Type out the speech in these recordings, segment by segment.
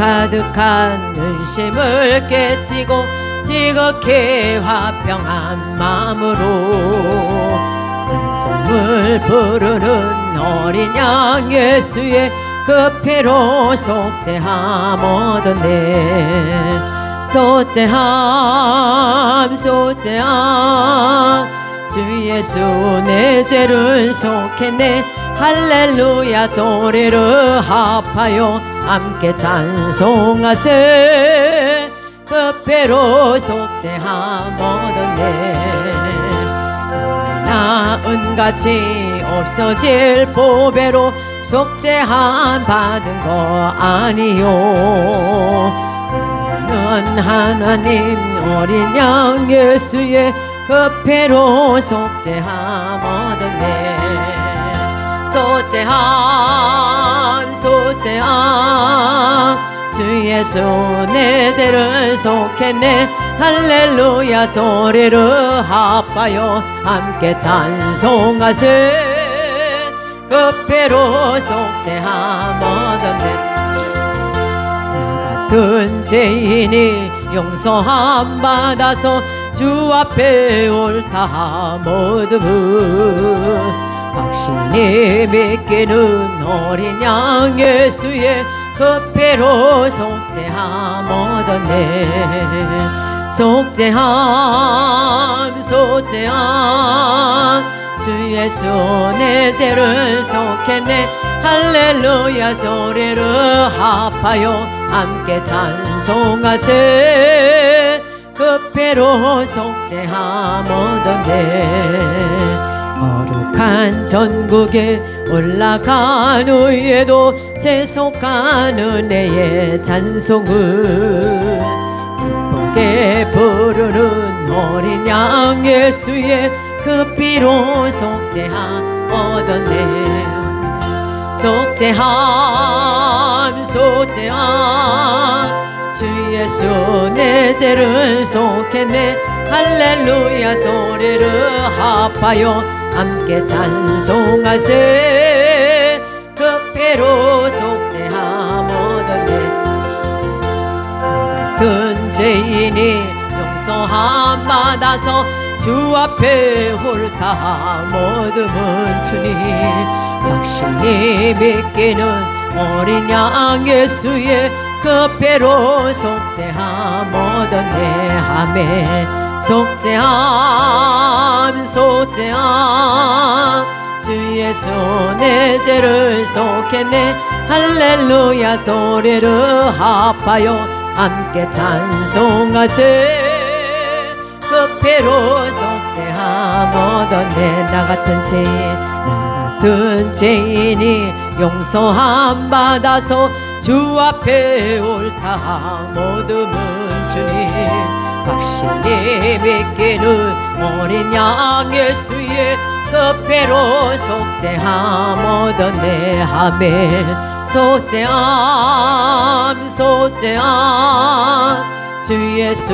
가득한 의심을 깨치고 지극히 화평한 마음으로 찬송을 부르는 어린 양 예수의 그 피로 속죄함 얻었네. 속죄함 속죄함 주 예수 내 죄를 속했네. 할렐루야 소리를 합하여 함께 찬송하세. 그 피로 속죄함 얻었네. 나 은같이 없어질 보배로 속죄함 받은 거 아니요. 우리는 하나님 어린 양 예수의 그 피로 속죄함 얻었네. 속죄함 속죄함 주 예수 내 죄를 속했네. 할렐루야 소리를 합하여 함께 찬송하세. 그 피로 속죄함 얻었네. 나 같은 죄인이 용서함 받아서 주 앞에 옳다함 얻음은 확신이 믿기는 어린 양 예수의 그 피로 속죄함 얻었네. 속죄함 속죄함 주 예수 내 죄를 속했네. 할렐루야 소리를 합하여 함께 찬송하세. 그 피로 속죄함 얻었네. 거룩한 전국에 올라간 후에도 재속한 은혜의 찬송을 기쁘게 부르는 어린 양 예수의 그 피로 속죄함 얻었네. 속죄함 속죄함 주 예수 내 죄를 속했네. 할렐루야 소리를 합하여 함께 찬송하세. 그 피로 속죄함 얻었네. 나 같은 죄인이 용서함 받아서 주 앞에 홀타함 얻음은 주님 확신이 믿기는 어린 양 예수의 그 피로 속죄함 얻었네. 아멘. 속죄함 속죄함 주 예수 내 죄를 속했네. 할렐루야 소리를 합하여 함께 찬송하세. 그 피로 속죄함 얻었네. 나 같은 죄인이 용서함 받아서 주 앞에 옳다함 얻음은 주님 확신이 믿기는 어린 양 예수의 그 피로 속죄함 얻었네. 아멘. 속죄함 속죄함 주 예수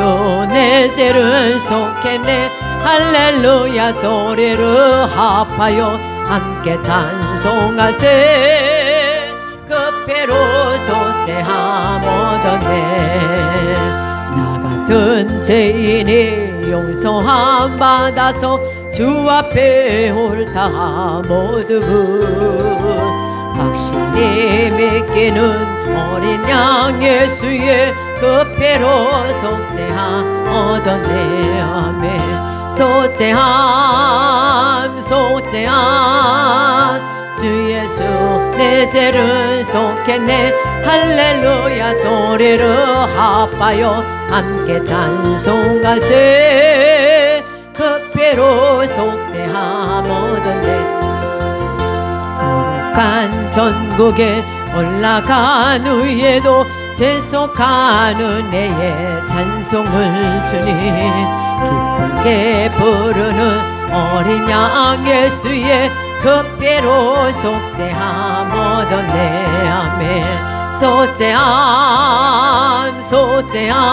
내 죄를 속했네. 할렐루야 소리를 합하여 함께 찬송하세. 그 피로 속죄함 얻었네. 나 같은 죄인이 용서함 받아서 주 앞에 옳다함 얻음은 확신이 믿기는 어린 양 예수의 그 피로 속죄함 얻었네. 아멘. 속죄함 속죄함 주 예수 내 죄를 속했네. 할렐루야 소리를 합하여 함께 찬송하세. 그 피로 속죄함 얻었네. 거룩한 전국에 올라간 후에도 재속한 은혜의 찬송을 주님 기쁘게 부르는 어린 양 예수의 그 피로 속죄함 얻었네. 아멘. 속죄함 속죄함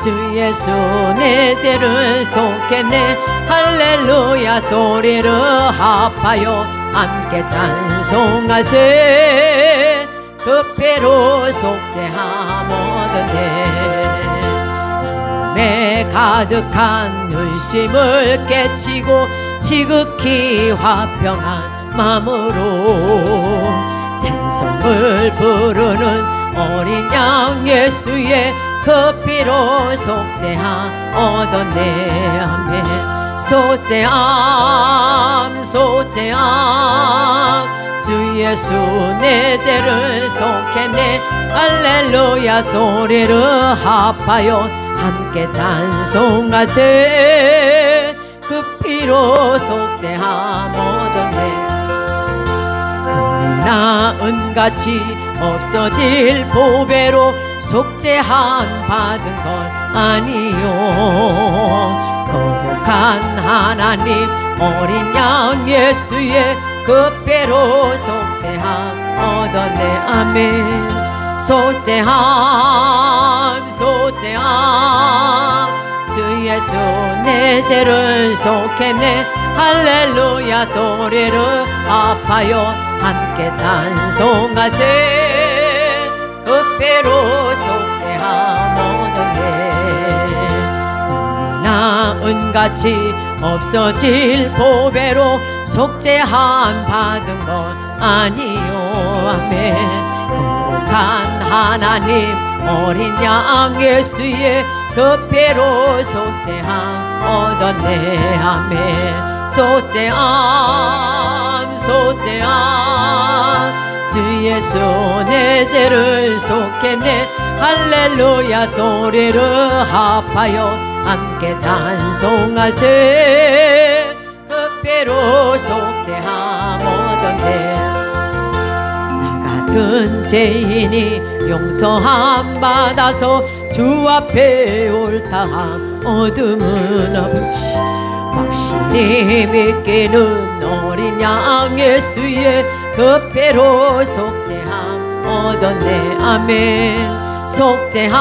주 예수 내 죄를 속했네. 할렐루야 소리를 합하여 함께 찬송하세. 그 그 피로 속죄함 얻었네. 매 가득한 눈심을 깨치고 지극히 화평한 마음으로 찬송을 부르는 어린 양 예수의 그 피로 속죄함 얻었네. 아멘. 속죄함 속죄함 주 예수 내 죄를 속했네. 할렐루야 소리를 합하여 함께 찬송하세. 그 피로 속죄함 얻었네. 금이나 은같이 없어질 보배로 속죄함 받은 걸 아니요. 거룩한 하나님 어린 양 예수의 그 피로 속죄함 얻었네. 아멘. 속죄함 속죄함 주 예수 내 죄를 속했네. 할렐루야 소리를 합하여 함께 찬송하세. 그 피로 속죄함 얻었네. 금이나 은같이 없어질 보배로 속죄함 받은 것 아니요. 아멘. 거룩한 하나님 어린 양 예수의 그 피로 속죄함 얻었네. 아멘. 속죄함 속죄함 주 예수 내 죄를 속했네. 할렐루야 소리를 합하여 함께 찬송하세. 그 피로 속죄함 얻었네. 같은 죄인이 용서함 받아서 주 앞에 옳다함 얻음은 아버지. 확실히 믿기는 어린 양 예수의 그 피로 속죄함 얻었네. 아멘. 속죄함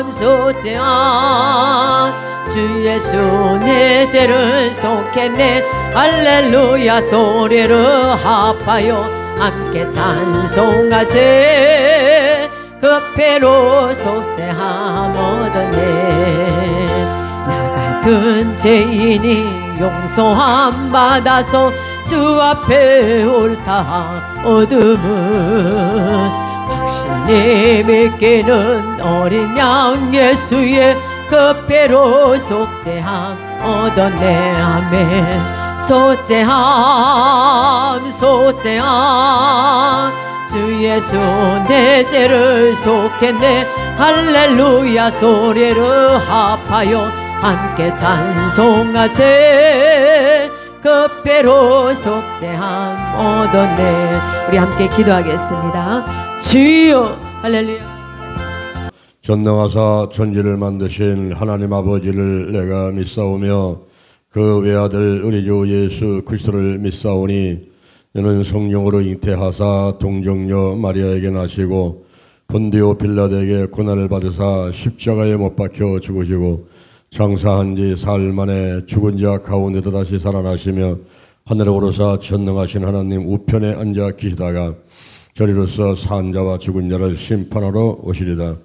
속죄함 주 예수 내 죄를 속했네. 할렐루야 소리를 합하여 함께 찬송하세. 그 피로 속죄함 얻었네. 나 같은 죄인이 용서함 받아서 주 앞에 옳다함 얻음은 확신이 믿기는 어린 양 예수의 그 피로 속죄함 얻었네. 아멘. 속죄함 속죄함 주 예수 내 죄를 속했네. 할렐루야 소리를 합하여 함께 찬송하세. 그 피로 속죄함 얻었네. 우리 함께 기도하겠습니다. 주여 할렐루야. 전능하사 천지를 만드신 하나님 아버지를 내가 믿사오며 그 외아들 우리 주 예수 그리스도를 믿사오니 이는 성령으로 잉태하사 동정녀 마리아에게 나시고 본디오 빌라도에게 고난을 받으사 십자가에 못 박혀 죽으시고 장사한 지 사흘 만에 죽은 자 가운데서 다시 살아나시며 하늘에 오르사 전능하신 하나님 우편에 앉아 계시다가 저리로서 산 자와 죽은 자를 심판하러 오시리다.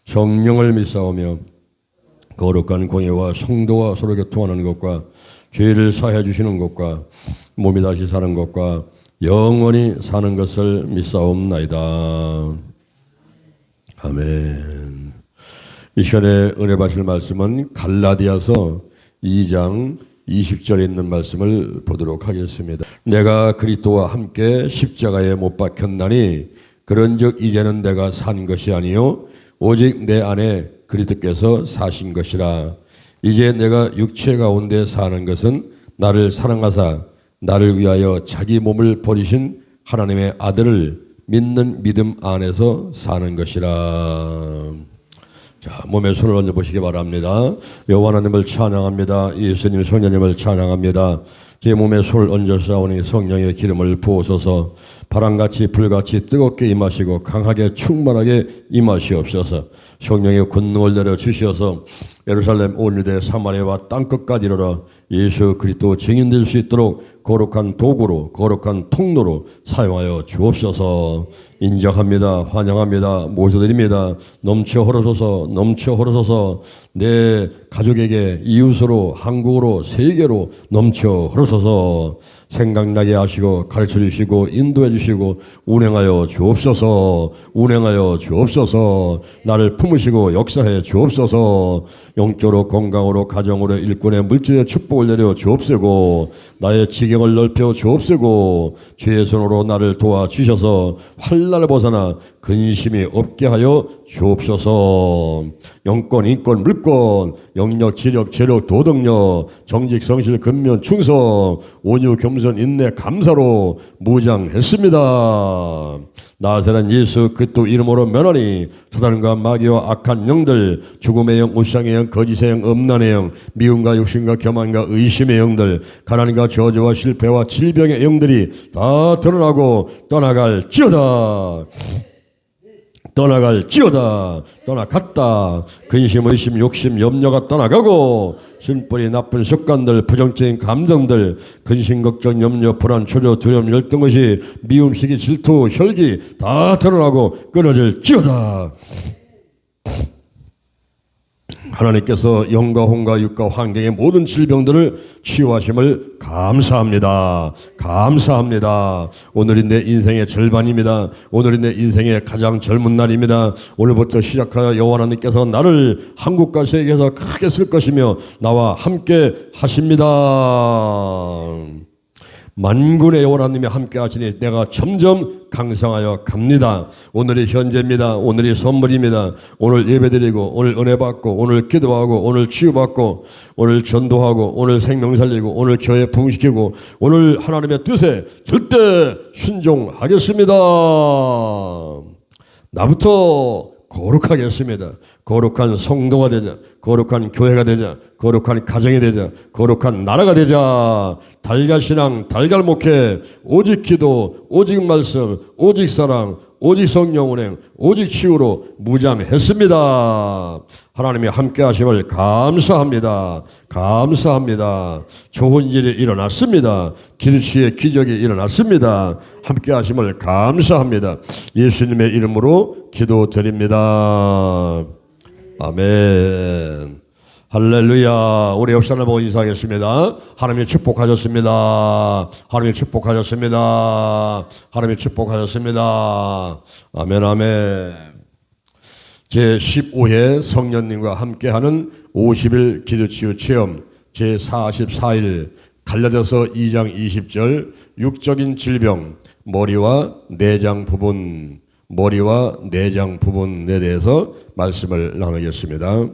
성령을 믿사오며 거룩한 공예와 성도와 서로 교통하는 것과 죄를 사해 주시는 것과 몸이 다시 사는 것과 영원히 사는 것을 믿사옵나이다. 아멘. 이 시간에 은혜 받으실 말씀은 갈라디아서 2장 20절에 있는 말씀을 보도록 하겠습니다. 내가 그리스도와 함께 십자가에 못 박혔나니 그런즉 이제는 내가 산 것이 아니요 오직 내 안에 그리스도께서 사신 것이라. 이제 내가 육체 가운데 사는 것은 나를 사랑하사 나를 위하여 자기 몸을 버리신 하나님의 아들을 믿는 믿음 안에서 사는 것이라. 자, 몸에 손을 얹어 보시기 바랍니다. 여호와 하나님을 찬양합니다. 예수님 성령님을 찬양합니다. 제 몸에 손을 얹어 싸우니 성령의 기름을 부어서서 바람같이 불같이 뜨겁게 임하시고 강하게 충만하게 임하시옵소서. 성령의 권능을 내려 주시어서 예루살렘 온 유대 사마리아와 땅끝까지 이르러 예수 그리스도 증인될 수 있도록 거룩한 도구로 거룩한 통로로 사용하여 주옵소서. 인정합니다. 환영합니다. 모셔드립니다. 넘쳐 흐르소서 넘쳐 흐르소서. 내 가족에게 이웃으로 한국으로 세계로 넘쳐 흐르소서. 생각나게 하시고 가르쳐 주시고 인도해 주시고 운행하여 주옵소서. 운행하여 주옵소서. 나를 품으시고 역사해 주옵소서. 영적으로 건강으로 가정으로 일꾼의 물질의 축복을 내려 주옵시고 나의 지경을 넓혀 주옵시고 주의 손으로 나를 도와주셔서 환난을 벗어나 근심이 없게 하여 주옵소서. 영권, 인권, 물권, 영력, 지력, 재력, 도덕력, 정직, 성실, 근면, 충성, 온유, 겸손, 인내, 감사로 무장했습니다. 나사렛 예수 그리스도 이름으로 면하니 사단과 마귀와 악한 영들, 죽음의 영, 우상의 영, 거짓의 영, 음란의 영, 미움과 욕심과 교만과 의심의 영들, 가난과 저주와 실패와 질병의 영들이 다 드러나고 떠나갈지어다. 떠나갈지어다. 떠나갔다. 근심, 의심, 욕심, 염려가 떠나가고 신뿌리 나쁜 습관들, 부정적인 감정들, 근심, 걱정, 염려, 불안, 초조, 두려움, 열등, 것이 미움, 시기, 질투, 혈기 다 드러나고 끊어질지어다. 하나님께서 영과 혼과 육과 환경의 모든 질병들을 치유하심을 감사합니다. 감사합니다. 오늘이 내 인생의 절반입니다. 오늘이 내 인생의 가장 젊은 날입니다. 오늘부터 시작하여 여호와 하나님께서 나를 한국과 세계에서 크게 쓸 것이며 나와 함께 하십니다. 만군의 여호와 하나님이 함께 하시니 내가 점점 강성하여 갑니다. 오늘이 현재입니다. 오늘이 선물입니다. 오늘 예배드리고 오늘 은혜 받고 오늘 기도하고 오늘 치유받고 오늘 전도하고 오늘 생명 살리고 오늘 교회 부흥시키고 오늘 하나님의 뜻에 절대 순종하겠습니다. 나부터 거룩하겠습니다. 거룩한 성도가 되자. 거룩한 교회가 되자. 거룩한 가정이 되자. 거룩한 나라가 되자. 달걀신앙, 달걀목회, 오직 기도, 오직 말씀, 오직 사랑, 오직 성령 운행, 오직 치유로 무장했습니다. 하나님이 함께 하심을 감사합니다. 감사합니다. 좋은 일이 일어났습니다. 기도치의 기적이 일어났습니다. 함께 하심을 감사합니다. 예수님의 이름으로 기도드립니다. 아멘. 할렐루야. 우리 옆 사람 보고 인사하겠습니다. 하나님이 축복하셨습니다. 하나님이 축복하셨습니다. 하나님이 축복하셨습니다. 아멘 아멘. 제15회 성령님과 함께하는 50일 기도치유 체험 제44일 갈라디아서 2장 20절 육적인 질병 머리와 내장 부분 머리와 내장 부분에 대해서 말씀을 나누겠습니다.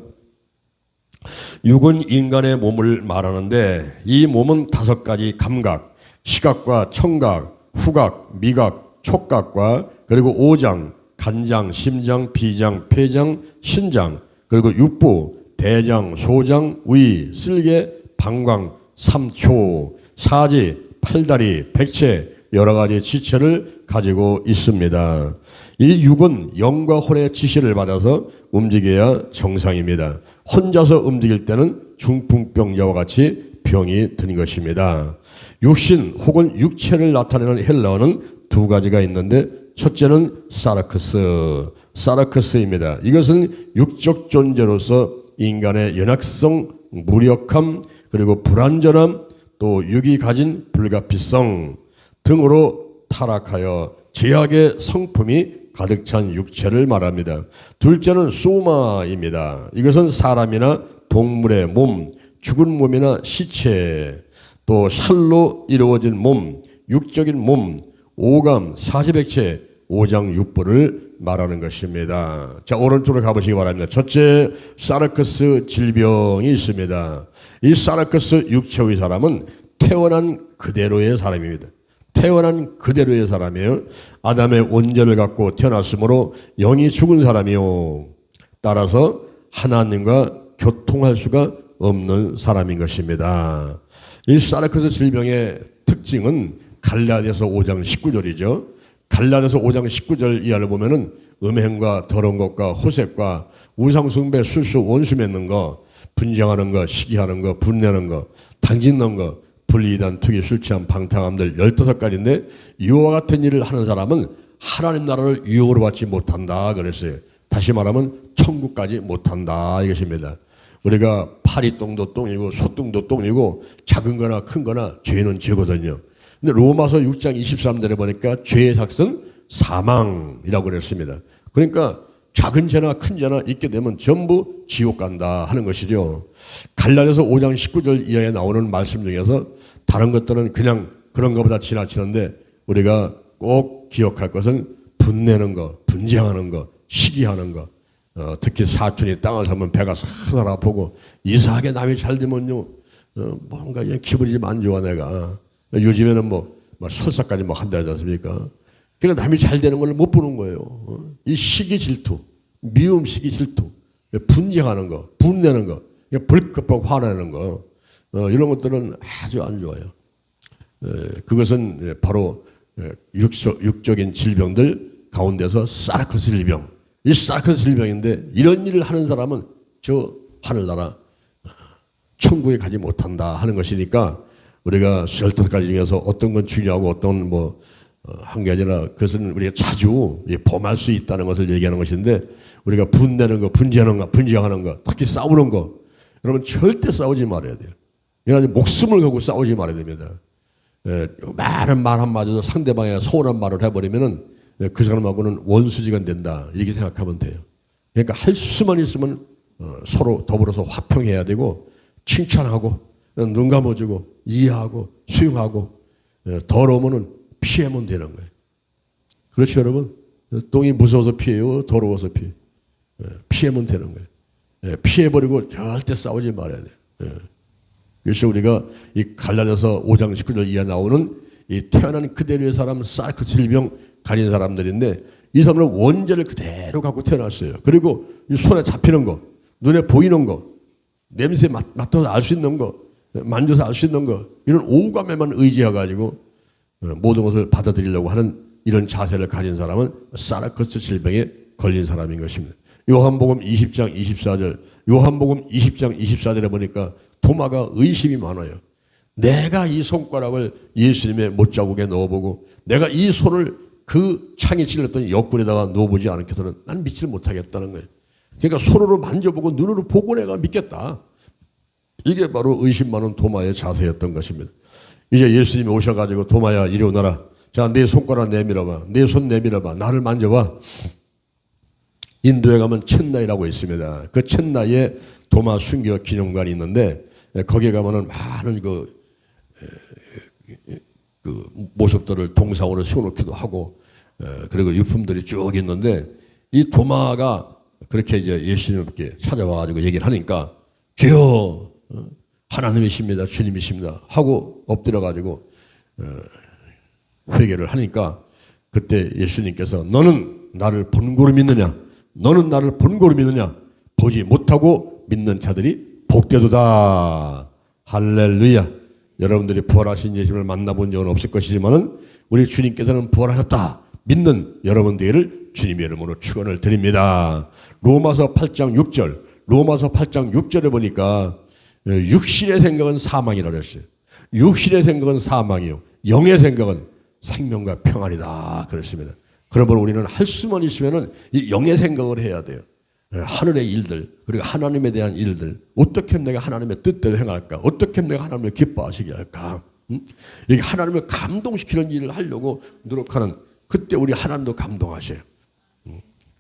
육은 인간의 몸을 말하는데 이 몸은 5가지 감각, 시각과 청각, 후각, 미각, 촉각과 그리고 오장, 간장, 심장, 비장, 폐장, 신장, 그리고 육부, 대장, 소장, 위, 쓸개, 방광, 삼초, 사지, 팔다리, 백체, 여러 가지 지체를 가지고 있습니다. 이 육은 영과 혼의 지시를 받아서 움직여야 정상입니다. 혼자서 움직일 때는 중풍병자와 같이 병이 드는 것입니다. 육신 혹은 육체를 나타내는 헬라어는 2가지가 있는데 첫째는 사르크스입니다. 이것은 육적 존재로서 인간의 연약성, 무력함, 그리고 불완전함, 또 육이 가진 불가피성 등으로 타락하여 죄악의 성품이 가득 찬 육체를 말합니다. 둘째는 소마입니다. 이것은 사람이나 동물의 몸, 죽은 몸이나 시체, 또 살로 이루어진 몸, 육적인 몸, 오감, 사지백체, 오장육부를 말하는 것입니다. 자, 오른쪽으로 가보시기 바랍니다. 첫째, 사르크스 질병이 있습니다. 이 사르크스 육체의 사람은 태어난 그대로의 사람입니다. 태어난 그대로의 사람이에요. 아담의 원죄를 갖고 태어났으므로 영이 죽은 사람이요. 따라서 하나님과 교통할 수가 없는 사람인 것입니다. 이 사르크스 질병의 특징은 갈라디아서 5장 19절이죠. 갈라디아서 5장 19절 이하를 보면은 음행과 더러운 것과 호색과 우상숭배, 술수, 원수 맺는 거, 분쟁하는 거, 시기하는 거, 분내는 거, 당짓는 거, 불이단, 투기, 술 취함, 방탕함들 15가지인데 이와 같은 일을 하는 사람은 하나님 나라를 유혹으로 받지 못한다 그랬어요. 다시 말하면 천국까지 못한다 이것입니다. 우리가 파리똥도 똥이고 소똥도 똥이고 작은 거나 큰 거나 죄는 죄거든요. 근데 로마서 6장 23절에 보니까 죄의 삭은 사망이라고 그랬습니다. 그러니까 작은 죄나 큰 죄나 있게 되면 전부 지옥 간다 하는 것이죠. 갈라디아서 5장 19절 이하에 나오는 말씀 중에서 다른 것들은 그냥 그런 것보다 지나치는데 우리가 꼭 기억할 것은 분내는 거, 분쟁하는 거, 시기하는 거, 특히 사촌이 땅을 사면 배가 살살 아프고 이상하게 남이 잘 되면요 뭔가 그냥 기분이 좀 안 좋아 내가. 요즘에는 뭐 설사까지 뭐 한다 하지 않습니까? 그러니까 남이 잘 되는 걸 못 보는 거예요. 이 시기 질투, 미움 시기 질투, 분쟁하는 거, 분내는 거, 벌컥 화내는 거, 이런 것들은 아주 안 좋아요. 그것은 바로 육적인 질병들 가운데서 사르코스 질병, 이 사르코스 질병인데 이런 일을 하는 사람은 저 하늘나라 천국에 가지 못한다 하는 것이니까 우리가 15가지 중에서 어떤 건 중요하고 어떤 한 게 아니라 그것은 우리가 자주 범할 수 있다는 것을 얘기하는 것인데 우리가 분내는 거, 분쟁하는 거, 분쟁하는 거, 특히 싸우는 거, 여러분 절대 싸우지 말아야 돼요. 이건 목숨을 걸고 싸우지 말아야 됩니다. 많은 말 한마디도 상대방의 서운한 말을 해버리면은 그 사람하고는 원수지간 된다 이렇게 생각하면 돼요. 그러니까 할 수만 있으면 서로 더불어서 화평해야 되고 칭찬하고 눈 감아주고 이해하고 수용하고 더러우면은 피하면 되는 거예요. 그렇죠 여러분? 똥이 무서워서 피해요? 더러워서 피해요? 피하면 되는 거예요. 피해버리고 절대 싸우지 말아야 돼요. 그래서 우리가 이 갈라디아서 5장 19절 이하 나오는 이 태어난 그대로의 사람 사르코스 질병 가진 사람들인데 이 사람은 원죄를 그대로 갖고 태어났어요. 그리고 이 손에 잡히는 거, 눈에 보이는 거, 냄새 맡아서 알 수 있는 거, 만져서 알 수 있는 거 이런 오감에만 의지해가지고 모든 것을 받아들이려고 하는 이런 자세를 가진 사람은 사르코스 질병에 걸린 사람인 것입니다. 요한복음 20장 24절 요한복음 20장 24절에 보니까 도마가 의심이 많아요. 내가 이 손가락을 예수님의 못자국에 넣어보고 내가 이 손을 그 창에 찔렀던 옆구리에다가 넣어보지 않겠다는 난 믿지를 못하겠다는 거예요. 그러니까 손으로 만져보고 눈으로 보고 내가 믿겠다. 이게 바로 의심 많은 도마의 자세였던 것입니다. 이제 예수님이 오셔가지고 도마야 이리 오너라. 자, 내 손가락 내밀어봐. 내 손 내밀어봐. 나를 만져봐. 인도에 가면 첸나이라고 있습니다. 그 첸나이에 도마 순교 기념관이 있는데 거기에 가면은 많은 그 모습들을 동상으로 세워놓기도 하고 그리고 유품들이 쭉 있는데 이 도마가 그렇게 이제 예수님께 찾아와가지고 얘기를 하니까 주여 하나님이십니다. 주님이십니다. 하고 엎드려가지고 회개를 하니까 그때 예수님께서 너는 나를 본고로 믿느냐? 너는 나를 본고로 믿느냐? 보지 못하고 믿는 자들이 복되도다. 할렐루야. 여러분들이 부활하신 예수님을 만나본 적은 없을 것이지만은 우리 주님께서는 부활하셨다. 믿는 여러분들을 주님의 이름으로 축원을 드립니다. 로마서 8장 6절. 로마서 8장 6절에 보니까 육신의 생각은 사망이라고 했어요. 육신의 생각은 사망이요. 영의 생각은 생명과 평안이다. 그렇습니다. 그러면 우리는 할 수만 있으면은 이 영의 생각을 해야 돼요. 하늘의 일들, 그리고 하나님에 대한 일들, 어떻게 하면 내가 하나님의 뜻대로 행할까? 어떻게 하면 내가 하나님을 기뻐하시게 할까? 이렇게 하나님을 감동시키는 일을 하려고 노력하는 그때 우리 하나님도 감동하셔요.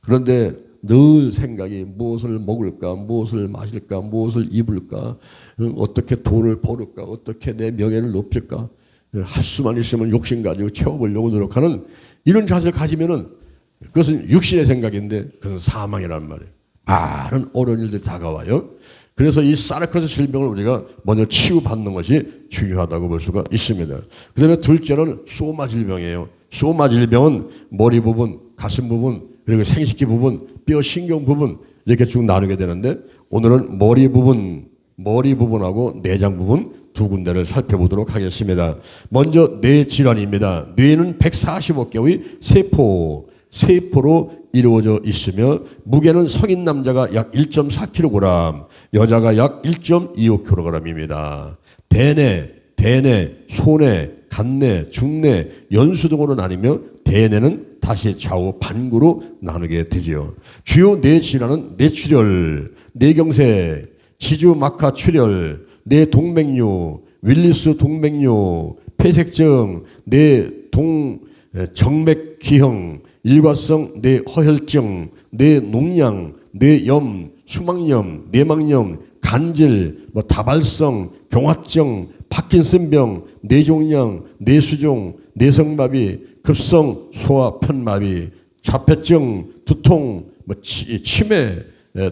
그런데 늘 생각이 무엇을 먹을까, 무엇을 마실까, 무엇을 입을까, 어떻게 돈을 벌을까, 어떻게 내 명예를 높일까, 할 수만 있으면 욕심 가지고 채워보려고 노력하는 이런 자세를 가지면은 그것은 육신의 생각인데 그것은 사망이란 말이에요. 많은 어려운 일들이 다가와요. 그래서 이 사르코스 질병을 우리가 먼저 치유받는 것이 중요하다고 볼 수가 있습니다. 그 다음에 둘째는 소마 질병이에요. 소마 질병은 머리 부분, 가슴 부분, 그리고 생식기 부분, 뼈 신경 부분 이렇게 쭉 나누게 되는데 오늘은 머리 부분 머리 부분하고 내장 부분 두 군데를 살펴보도록 하겠습니다. 먼저 뇌 질환입니다. 뇌는 145개의 세포로 이루어져 있으며 무게는 성인 남자가 약 1.4kg, 여자가 약 1.25kg입니다. 대뇌, 소뇌, 간뇌, 중뇌, 연수 등으로 나뉘며 대뇌는 다시 좌우 반구로 나누게 되지요. 주요 뇌 질환은 뇌출혈, 뇌경색, 지주막하출혈, 뇌동맥류, 윌리스 동맥류, 폐색증, 정맥기형, 일과성 뇌허혈증, 뇌농양, 뇌염, 수막염, 뇌막염, 간질, 다발성, 경화증, 파킨슨병, 뇌종양, 뇌수종, 뇌성마비, 급성 소아편마비, 자폐증, 두통, 치매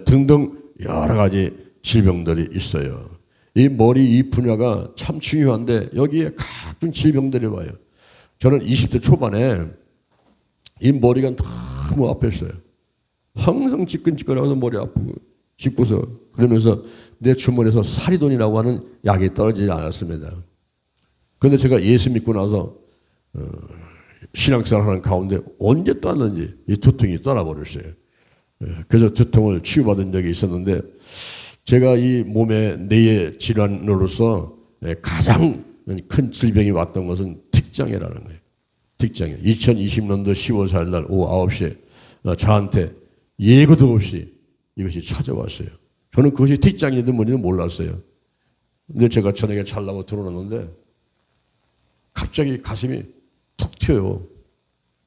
등등 여러 가지 질병들이 있어요. 이 머리 이 분야가 참 중요한데 여기에 각종 질병들이 와요. 저는 20대 초반에 이 머리가 너무 아팠어요. 항상 지끈지끈하면서 머리 아프고 짚고서 그러면서 내 주머니에서 사리돈이라고 하는 약이 떨어지지 않았습니다. 그런데 제가 예수 믿고 나서 신앙생활 하는 가운데 언제 떠났는지 이 두통이 떠나버렸어요. 그래서 두통을 치유받은 적이 있었는데 제가 이 몸의 뇌의 질환으로서 가장 큰 질병이 왔던 것은 틱장애라는 거예요. 틱장애. 2020년도 10월 4일 날 오후 9시에 저한테 예고도 없이 이것이 찾아왔어요. 저는 그것이 틱장애든 뭔지는 몰랐어요. 근데 제가 저녁에 자려고 들어놨는데 갑자기 가슴이 툭 튀어요.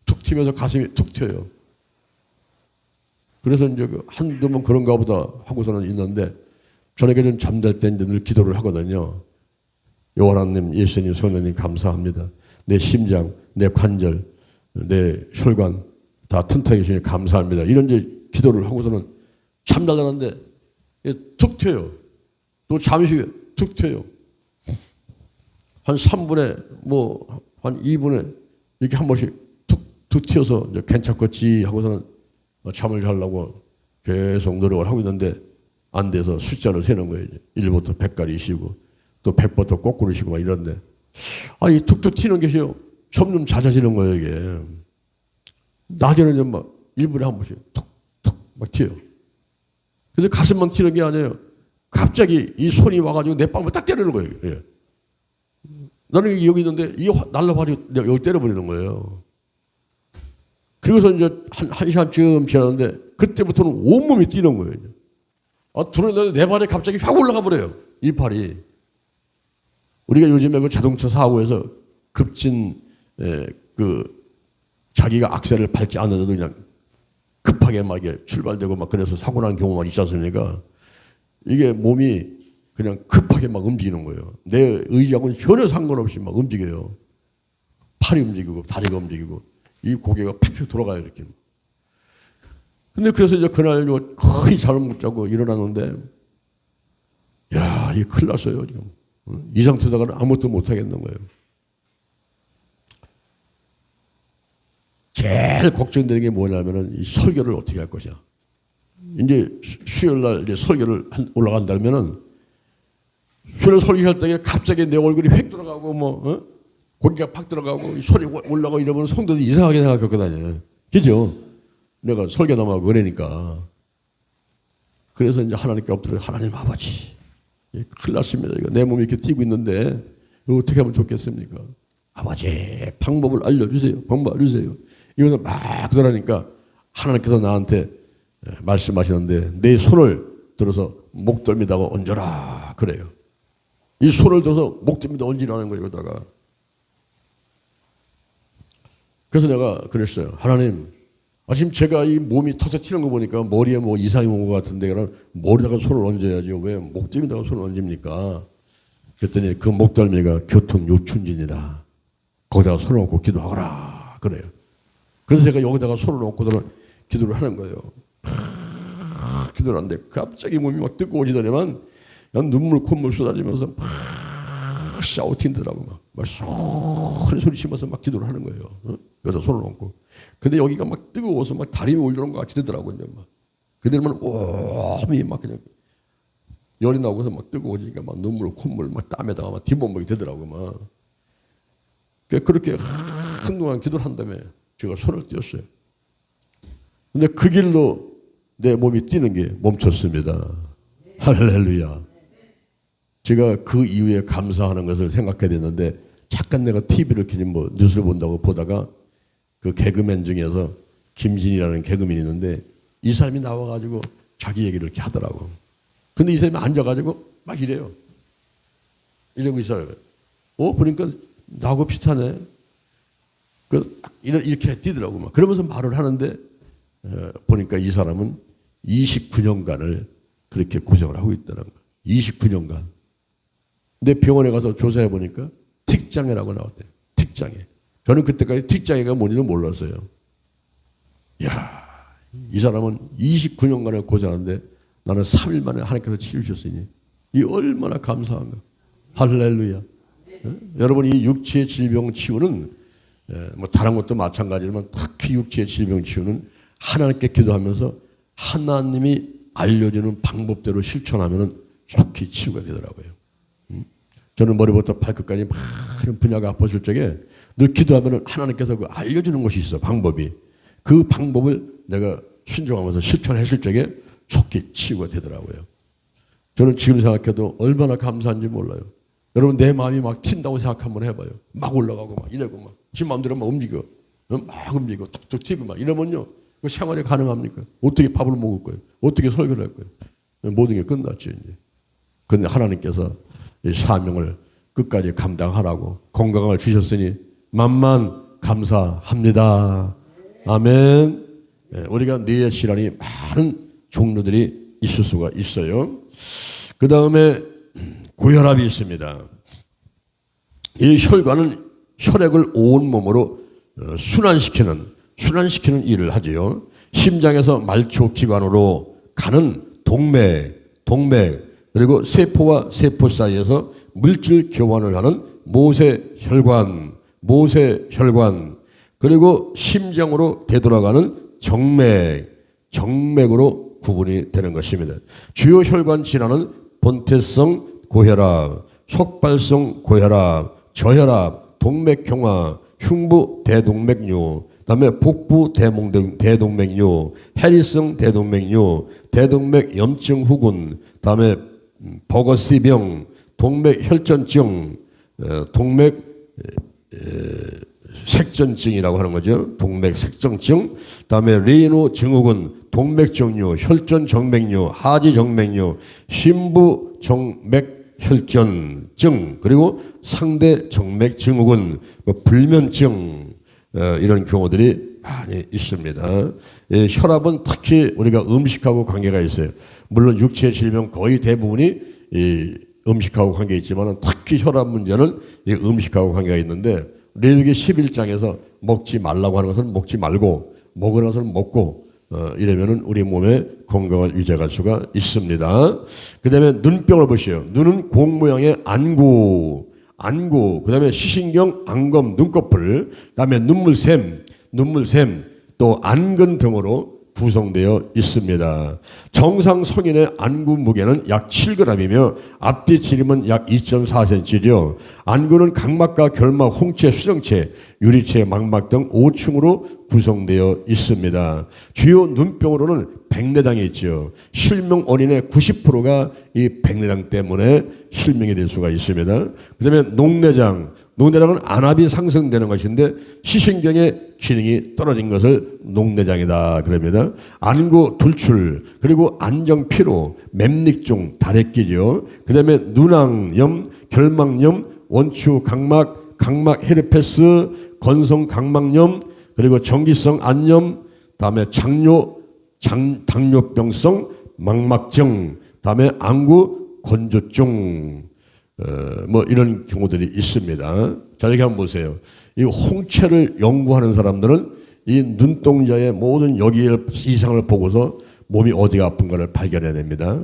툭 튀면서 가슴이 툭 튀어요. 그래서 이제 한두 번 그런가 보다 하고서는 있는데 저녁에는 잠잘 때 이제 늘 기도를 하거든요. 여호와 하나님, 예수님, 성령님 감사합니다. 내 심장, 내 관절, 내 혈관 다 튼튼하게 해주시니 감사합니다. 이런 이제 기도를 하고서는 잠자려는데 툭 튀어요. 또 잠시 후에 툭 튀어요. 한 3분에 한 2분에 이렇게 한 번씩 툭 튀어서 이제 괜찮겠지 하고서는 잠을 자려고 계속 노력을 하고 있는데 안 돼서 숫자를 세는 거예요. 1부터 100까지 쉬고 또 100부터 거꾸로 쉬고 막 이런데 이 툭툭 튀는 것이요. 점점 잦아지는 거예요, 이게. 낮에는 좀 막 1분에 한 번씩 툭툭 막 튀어요. 근데 가슴만 튀는 게 아니에요. 갑자기 이 손이 와가지고 내 뺨을 딱 때리는 거예요. 예. 나는 여기 있는데 이 날라발이 여기 때려버리는 거예요. 그리고서 이제 한 시간쯤 지났는데 그때부터는 온몸이 뛰는 거예요. 들어있는데 내 발에 갑자기 확 올라가 버려요. 이 팔이. 우리가 요즘에 그 자동차 사고에서 급진 자기가 악셀을 밟지 않아도 그냥 급하게 막 출발되고 막 그래서 사고 난 경우만 있지 않습니까? 이게 몸이 그냥 급하게 막 움직이는 거예요. 내 의지하고는 전혀 상관없이 막 움직여요. 팔이 움직이고 다리가 움직이고 이 고개가 팍팍 돌아가요 이렇게. 근데 그래서 이제 그날 거의 잠을 못 자고 일어났는데 야, 이게 큰일 났어요 지금. 이 상태다가는 아무것도 못 하겠는 거예요. 제일 걱정되는 게 뭐냐면은 이 설교를 어떻게 할 것이야. 이제 수요일 날 이제 설교를 올라간다면은 수요일 설교할 때 갑자기 내 얼굴이 획 들어가고 고기가 팍 들어가고 소리 올라가고 이러면 성도들이 이상하게 생각했거든요. 그죠? 내가 설교나마고 그러니까. 그래서 이제 하나님께 엎드려 하나님 아버지 큰일 났습니다. 이거 내 몸이 이렇게 뛰고 있는데 이거 어떻게 하면 좋겠습니까? 아버지 방법을 알려주세요. 방법 알려주세요. 이거서 막 그러니까 하나님께서 나한테 말씀하시는데 내 손을 들어서 목덜미다가 얹어라 그래요. 이 손을 들어서 목덜미다 얹으라는 거예요. 여기다가. 그래서 내가 그랬어요. 하나님, 지금 제가 이 몸이 터져 튀는 거 보니까 머리에 뭐 이상이 온 것 같은데 그럼 머리다가 손을 얹어야죠. 왜 목덜미다가 손을 얹습니까? 그랬더니 그 목덜미가 교통 요충진이라 거기다가 손을 얹고 기도하거라 그래요. 그래서 제가 여기다가 손을 얹고서는 기도를 하는 거예요. 기도를 하는데 갑자기 몸이 막 뜨거워지더니만 눈물 콧물 쏟아지면서 막 샤우팅들하고 막 소리 치면서 막 기도를 하는 거예요. 여기다 손을 얹고. 근데 여기가 막 뜨거워서 막 다리 올리는 것 같이 되더라고요. 막. 그들만 오미 막 그냥 열이 나고서 막 뜨거워지니까 막 눈물, 콧물, 막 땀에다가 막 뒷몸무게 되더라고 막. 그렇게 한동안 기도를 한다며 제가 손을 떼었어요. 근데 그 길로 내 몸이 뛰는 게 멈췄습니다. 할렐루야. 제가 그 이후에 감사하는 것을 생각해야 되는데 잠깐 내가 TV를 그냥 뭐 뉴스를 본다고 보다가 그 개그맨 중에서 김진이라는 개그맨이 있는데 이 사람이 나와가지고 자기 얘기를 이렇게 하더라고. 근데 이 사람이 앉아가지고 막 이래요. 이러고 있어요. 보니까 나하고 비슷하네. 이렇게 뛰더라고. 막. 그러면서 말을 하는데 보니까 이 사람은 29년간을 그렇게 고생을 하고 있다는 거예요. 29년간. 근데 병원에 가서 조사해 보니까 틱장애라고 나왔대요. 틱장애. 저는 그때까지 틱장애가 뭔지는 몰랐어요. 이야, 이 사람은 29년간을 고생하는데 나는 3일 만에 하나님께서 치유셨으니 이 얼마나 감사한가. 할렐루야. 여러분 이 육체의 질병 치유는 뭐 다른 것도 마찬가지지만 특히 육체의 질병 치유는 하나님께 기도하면서 하나님이 알려주는 방법대로 실천하면 좋게 치유가 되더라고요. 저는 머리부터 발끝까지 많은 분야가 아팠을 적에 늘 기도하면 하나님께서 그 알려주는 것이 있어. 방법이. 그 방법을 내가 순종하면서 실천했을 적에 좋게 치유가 되더라고요. 저는 지금 생각해도 얼마나 감사한지 몰라요. 여러분 내 마음이 막 튄다고 생각 한번 해봐요. 막 올라가고 막 이래고 막 지 마음대로 막 움직여. 막 움직이고 툭툭 튀고 막 이러면요. 그 생활이 가능합니까? 어떻게 밥을 먹을 거예요? 어떻게 설교를 할 거예요? 모든 게 끝났죠 이제. 그런데 하나님께서 이 사명을 끝까지 감당하라고 건강을 주셨으니 만만 감사합니다. 아멘. 우리가 뇌의 질환이 많은 종류들이 있을 수가 있어요. 그 다음에 고혈압이 있습니다. 이 혈관은 혈액을 온몸으로 순환시키는 일을 하지요. 심장에서 말초기관으로 가는 동맥 그리고 세포와 세포 사이에서 물질 교환을 하는 모세혈관 그리고 심장으로 되돌아가는 정맥으로 구분이 되는 것입니다. 주요 혈관 질환은 본태성 고혈압, 속발성 고혈압, 저혈압, 동맥경화, 흉부 대동맥류, 그다음에 복부 대동맥류, 해리성 대동맥류, 대동맥 염증 후군, 그다음에 버거시병, 동맥혈전증, 동맥 색전증이라고 하는 거죠. 동맥색전증, 그다음에 레이노 증후군, 동맥정류, 혈전정맥류, 하지정맥류, 심부정맥혈전증, 그리고 상대정맥증후군, 불면증 이런 경우들이 많이 있습니다. 혈압은 특히 우리가 음식하고 관계가 있어요. 물론 육체 질병 거의 대부분이 음식하고 관계가 있지만 특히 혈압 문제는 음식하고 관계가 있는데 레위기 11장에서 먹지 말라고 하는 것은 먹지 말고 먹으라는 것은 먹고 이러면은 우리 몸의 건강을 유지할 수가 있습니다. 그 다음에 눈병을 보시오. 눈은 공 모양의 안구, 그 다음에 시신경, 안검, 눈꺼풀, 그 다음에 눈물샘, 또 안근 등으로 구성되어 있습니다. 정상 성인의 안구 무게는 약 7g이며 앞뒤 지름은 약 2.4cm죠. 안구는 각막과 결막, 홍채, 수정체, 유리체, 망막 등 5층으로 구성되어 있습니다. 주요 눈병으로는 백내장이 있죠. 실명 원인의 90%가 이 백내장 때문에 실명이 될 수가 있습니다. 그 다음에 녹내장은 안압이 상승되는 것인데 시신경의 기능이 떨어진 것을 녹내장이다 그럽니다. 안구 돌출, 그리고 안정피로, 맵릭종, 다래끼죠. 그 다음에 눈왕염, 결막염, 원추 각막, 각막 헤르페스, 건성 각막염, 그리고 전기성 안염, 다음에 당뇨병성 망막증, 다음에 안구 건조증, 뭐 이런 경우들이 있습니다. 자, 여기 한번 보세요. 이 홍채를 연구하는 사람들은 이 눈동자의 모든 여기 이상을 보고서 몸이 어디가 아픈가를 발견해야 됩니다.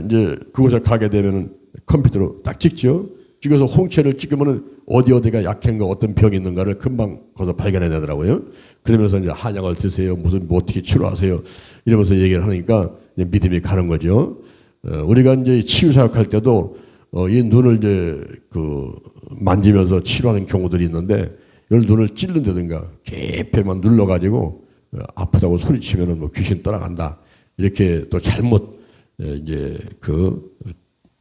이제 그곳에 가게 되면 컴퓨터로 딱 찍죠. 찍어서 홍채를 찍으면 어디가 약한가 어떤 병이 있는가를 금방 거기서 발견해내더라고요. 그러면서 이제 한약을 드세요. 무슨 뭐 어떻게 치료하세요. 이러면서 얘기를 하니까 믿음이 가는 거죠. 우리가 이제 치유 사역할 때도 이 눈을 이제 만지면서 치료하는 경우들이 있는데 이걸 눈을 찔른다든가 깊이만 눌러가지고 아프다고 소리치면은 뭐 귀신 떠나간다 이렇게 또 잘못 이제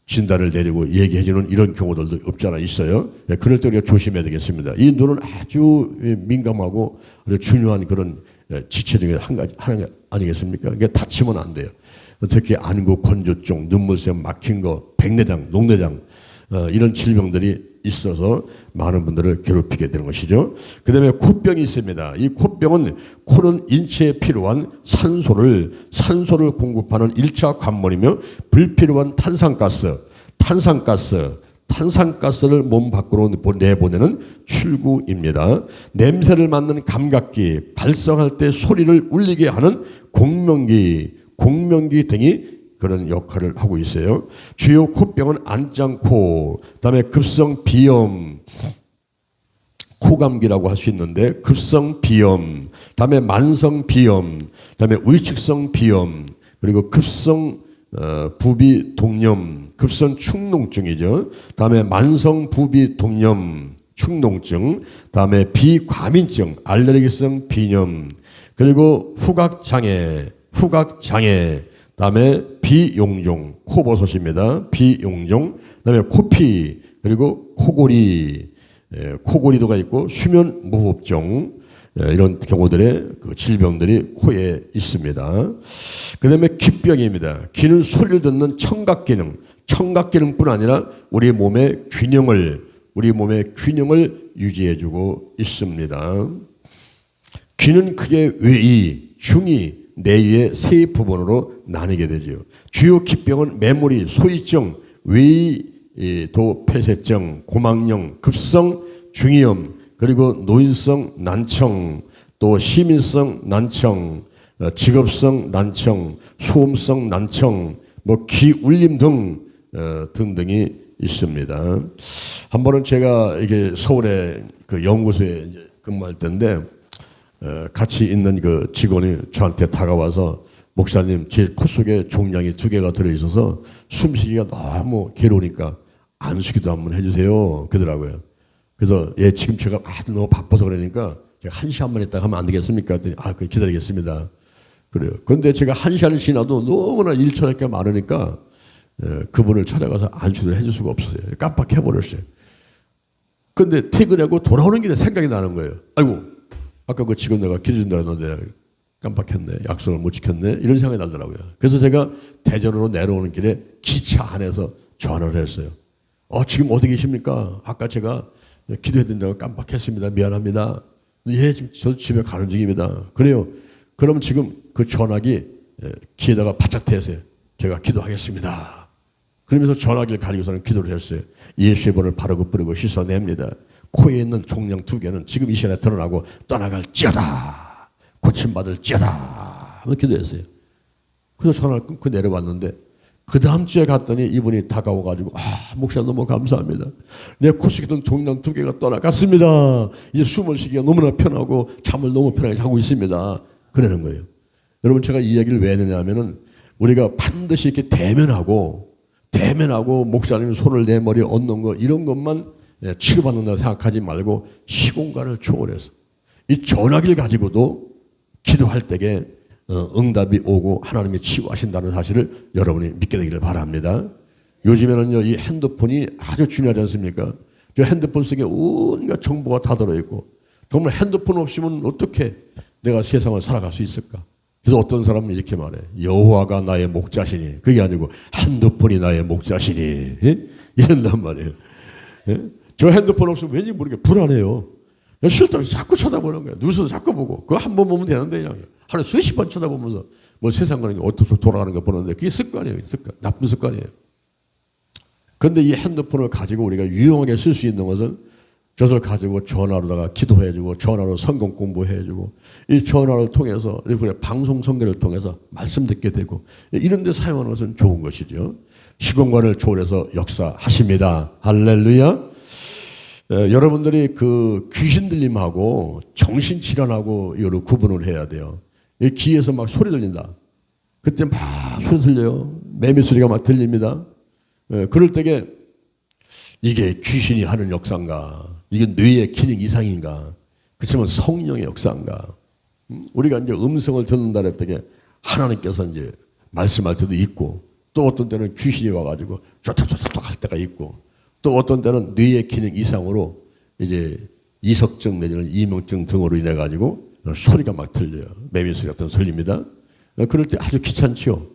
진단을 내리고 얘기해주는 이런 경우들도 없지 않아 있어요. 그럴 때 우리가 조심해야 되겠습니다. 이 눈은 아주 민감하고 아주 중요한 그런 지체 중에 하나 아니겠습니까? 이게 다치면 안 돼요. 특히 안구 건조증, 눈물샘 막힌 거, 백내장, 녹내장 이런 질병들이 있어서 많은 분들을 괴롭히게 되는 것이죠. 그 다음에 코병이 있습니다. 이 코병은 코는 인체에 필요한 산소를 공급하는 1차 관문이며 불필요한 탄산가스를 몸 밖으로 내보내는 출구입니다. 냄새를 맡는 감각기, 발성할 때 소리를 울리게 하는 공명기 등이 그런 역할을 하고 있어요. 주요 코병은 안장코, 그다음에 급성 비염, 코감기라고 할 수 있는데 급성 비염, 그다음에 만성 비염, 그다음에 의식성 비염, 그리고 급성 부비 동염, 급성 축농증이죠. 그다음에 만성 부비 동염, 축농증, 그다음에 비과민증, 알레르기성 비염, 그리고 후각장애, 그다음에 비용종, 코버섯입니다. 비용종, 그다음에 코피, 그리고 코골이도가 있고 수면 무호흡증 이런 경우들의 질병들이 코에 있습니다. 그다음에 귀병입니다. 귀는 소리를 듣는 청각 기능뿐 아니라 우리 몸의 균형을 유지해주고 있습니다. 귀는 크게 외이, 중이, 내위의 세 부분으로 나뉘게 되죠. 주요 기병은 메모리, 소위증, 외이도 폐쇄증, 고막염, 급성 중이염, 그리고 노인성 난청, 또 시민성 난청, 직업성 난청, 소음성 난청, 귀 울림 등등이 있습니다. 한 번은 제가 이게 서울의 연구소에 근무할 때인데 같이 있는 직원이 저한테 다가와서 목사님 제 코 속에 종양이 2개가 들어있어서 숨쉬기가 너무 괴로우니까 안수기도 한번 해주세요 그러더라고요. 그래서 지금 제가 너무 바빠서 그러니까 제가 1시간만 있다가 하면 안 되겠습니까? 그랬더니 기다리겠습니다. 그래요. 그런데 제가 1시간이 지나도 너무나 일처할 게 많으니까 그분을 찾아가서 안수를 해줄 수가 없었어요. 깜빡해버렸어요. 그런데 퇴근하고 돌아오는 길에 생각이 나는 거예요. 아이고 아까 그 직원 내가 기도준다 했는데 깜빡했네. 약속을 못 지켰네. 이런 생각이 나더라고요. 그래서 제가 대전으로 내려오는 길에 기차 안에서 전화를 했어요. 지금 어디 계십니까? 아까 제가 기도해야 된다고 깜빡했습니다. 미안합니다. 예, 지금 저도 집에 가는 중입니다. 그래요. 그럼 지금 그 전화기 귀에다가 바짝 대세요. 제가 기도하겠습니다. 그러면서 전화기를 가지고서는 기도를 했어요. 예수의 번을 바르고 뿌리고 씻어냅니다. 코에 있는 종양 2개는 지금 이 시간에 드러나고 떠나갈지어다. 고침받을지어다. 하고 기도했어요. 그래서 전화를 끊고 내려왔는데 그 다음 주에 갔더니 이분이 다가와가지고 목사 너무 감사합니다. 내 코 속에 있던 종양 2개가 떠나갔습니다. 이제 숨을 쉬기가 너무나 편하고 잠을 너무 편하게 자고 있습니다. 그러는 거예요. 여러분 제가 이 이야기를 왜 했느냐면은 우리가 반드시 이렇게 대면하고 목사님 손을 내 머리에 얹는 거 이런 것만 치료받는다고 생각하지 말고 시공간을 초월해서 이 전화기를 가지고도 기도할 때에 응답이 오고 하나님이 치유하신다는 사실을 여러분이 믿게 되기를 바랍니다. 요즘에는요 이 핸드폰이 아주 중요하지 않습니까? 저 핸드폰 속에 온갖 정보가 다 들어있고 정말 핸드폰 없이면 어떻게 내가 세상을 살아갈 수 있을까? 그래서 어떤 사람은 이렇게 말해. 여호와가 나의 목자시니. 그게 아니고 핸드폰이 나의 목자시니. 예? 이런단 말이에요. 예? 저 핸드폰 없으면 왠지 모르게 불안해요. 싫다고 자꾸 쳐다보는 거야. 뉴스도 자꾸 보고. 그거 한 번 보면 되는데 그냥 하루에 수십 번 쳐다보면서 세상이 어떻게 돌아가는 거 보는데 그게 습관이에요. 나쁜 습관이에요. 그런데 이 핸드폰을 가지고 우리가 유용하게 쓸 수 있는 것은 저것을 가지고 전화로다가 기도해주고 전화로 성경 공부해주고 이 전화를 통해서 방송 성경을 통해서 말씀 듣게 되고 이런 데 사용하는 것은 좋은 것이죠. 시공간을 초월해서 역사하십니다. 할렐루야. 여러분들이 그 귀신 들림하고 정신질환하고 이거를 구분을 해야 돼요. 이 귀에서 막 소리 들린다. 그때 막 소리 들려요. 매미 소리가 막 들립니다. 그럴 때에 이게 귀신이 하는 역사인가? 이게 뇌의 기능 이상인가? 그렇지만 성령의 역사인가? 우리가 이제 음성을 듣는다 할 때에 하나님께서 이제 말씀할 때도 있고, 또 어떤 때는 귀신이 와가지고 쫓아쫓아쫓아 할 때가 있고, 또 어떤 때는 뇌의 기능 이상으로 이제 이석증 내지는 이명증 등으로 인해 가지고 소리가 막 들려요. 매미 소리 같은 들립니다. 그럴 때 아주 귀찮죠.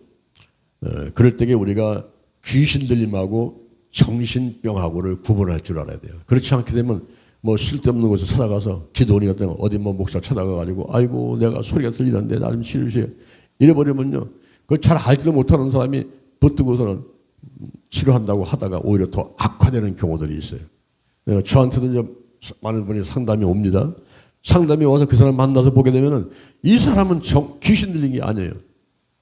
그럴 때에 우리가 귀신 들림하고 정신병하고를 구분할 줄 알아야 돼요. 그렇지 않게 되면 뭐 쓸데없는 곳에 찾아가서 기도원이 같은 어디 뭐 목사 찾아가가지고 아이고 내가 소리가 들리는데 나 좀 치료주세요. 이래버리면요. 그걸 잘 알지도 못하는 사람이 붙들고서는 치료한다고 하다가 오히려 더 악화되는 경우들이 있어요. 저한테도 이제 많은 분이 상담이 옵니다. 상담이 와서 그 사람 만나서 보게 되면은 이 사람은 귀신 들린 게 아니에요.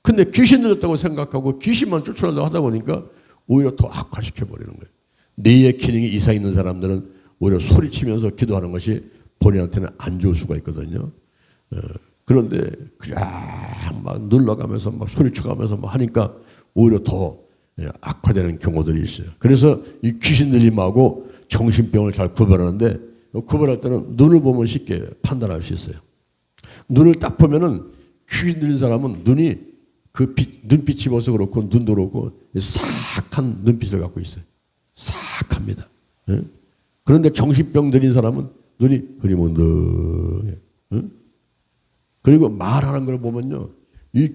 근데 귀신 들렸다고 생각하고 귀신만 쫓아내려고 하다 보니까 오히려 더 악화시켜버리는 거예요. 뇌의 기능이 이상 있는 사람들은 오히려 소리치면서 기도하는 것이 본인한테는 안 좋을 수가 있거든요. 그런데 그냥 막 눌러가면서 막 소리쳐가면서 막 하니까 오히려 더 악화되는 경우들이 있어요. 그래서 이 귀신 들림하고 정신병을 잘 구별하는데 구별할 때는 눈을 보면 쉽게 판단할 수 있어요. 눈을 딱 보면은 귀신 들린 사람은 눈이 그 눈빛이 벌써 그렇고 눈도 그렇고 싹한 눈빛을 갖고 있어요. 싹합니다. 그런데 정신병 들린 사람은 눈이 흐리멍덩해. 그리고 말하는 걸 보면요, 이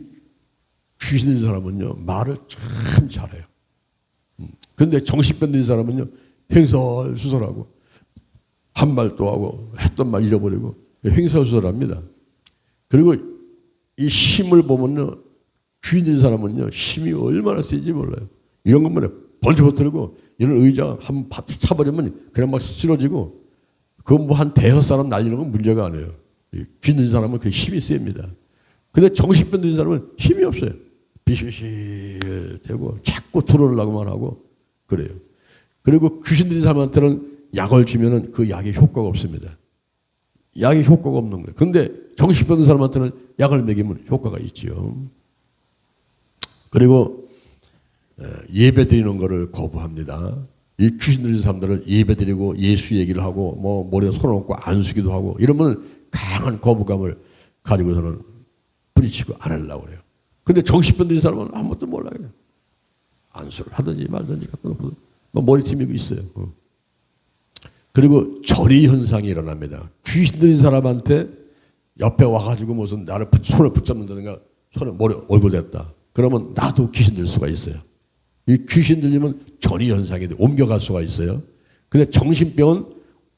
귀신 들린 사람은요 말을 참 잘해요. 그런데 정신병 들린 사람은요 횡설수설하고 한 말도 하고 했던 말 잃어버리고 횡설수설합니다. 그리고 이 힘을 보면요 귀신 들린 사람은요 힘이 얼마나 세지 몰라요. 이런 것만 번쩍 들고 이런 의자 한 번 차버리면 그냥 막 쓰러지고 그건 뭐 한 대여섯 사람 날리는 건 문제가 아니에요. 귀신 들린 사람은 그 힘이 셉니다. 근데 정신병 들린 사람은 힘이 없어요. 비실비실 되고 자꾸 들어오려고만 하고 그래요. 그리고 귀신 들린 사람한테는 약을 주면은 그 약이 효과가 없습니다. 약이 효과가 없는 거예요. 그런데 정신병 든 사람한테는 약을 먹이면 효과가 있지요. 그리고 예배 드리는 것을 거부합니다. 이 귀신 들린 사람들은 예배 드리고 예수 얘기를 하고 뭐 머리에 손을 얹고 안수기도 하고 이러면 강한 거부감을 가지고서는 부딪히고 안 하려고 그래요. 근데 정신병 들린 사람은 아무것도 몰라 그냥 안수를 하든지 말든지 뭐 머리 팀이고 있어요. 그리고 절이 현상이 일어납니다. 귀신 들린 사람한테 옆에 와가지고 무슨 나를 손을 붙잡는다든가 손을 머리 얼굴 댔다. 그러면 나도 귀신 들 수가 있어요. 이 귀신 들리면 전이 현상이 옮겨갈 수가 있어요. 근데 정신병은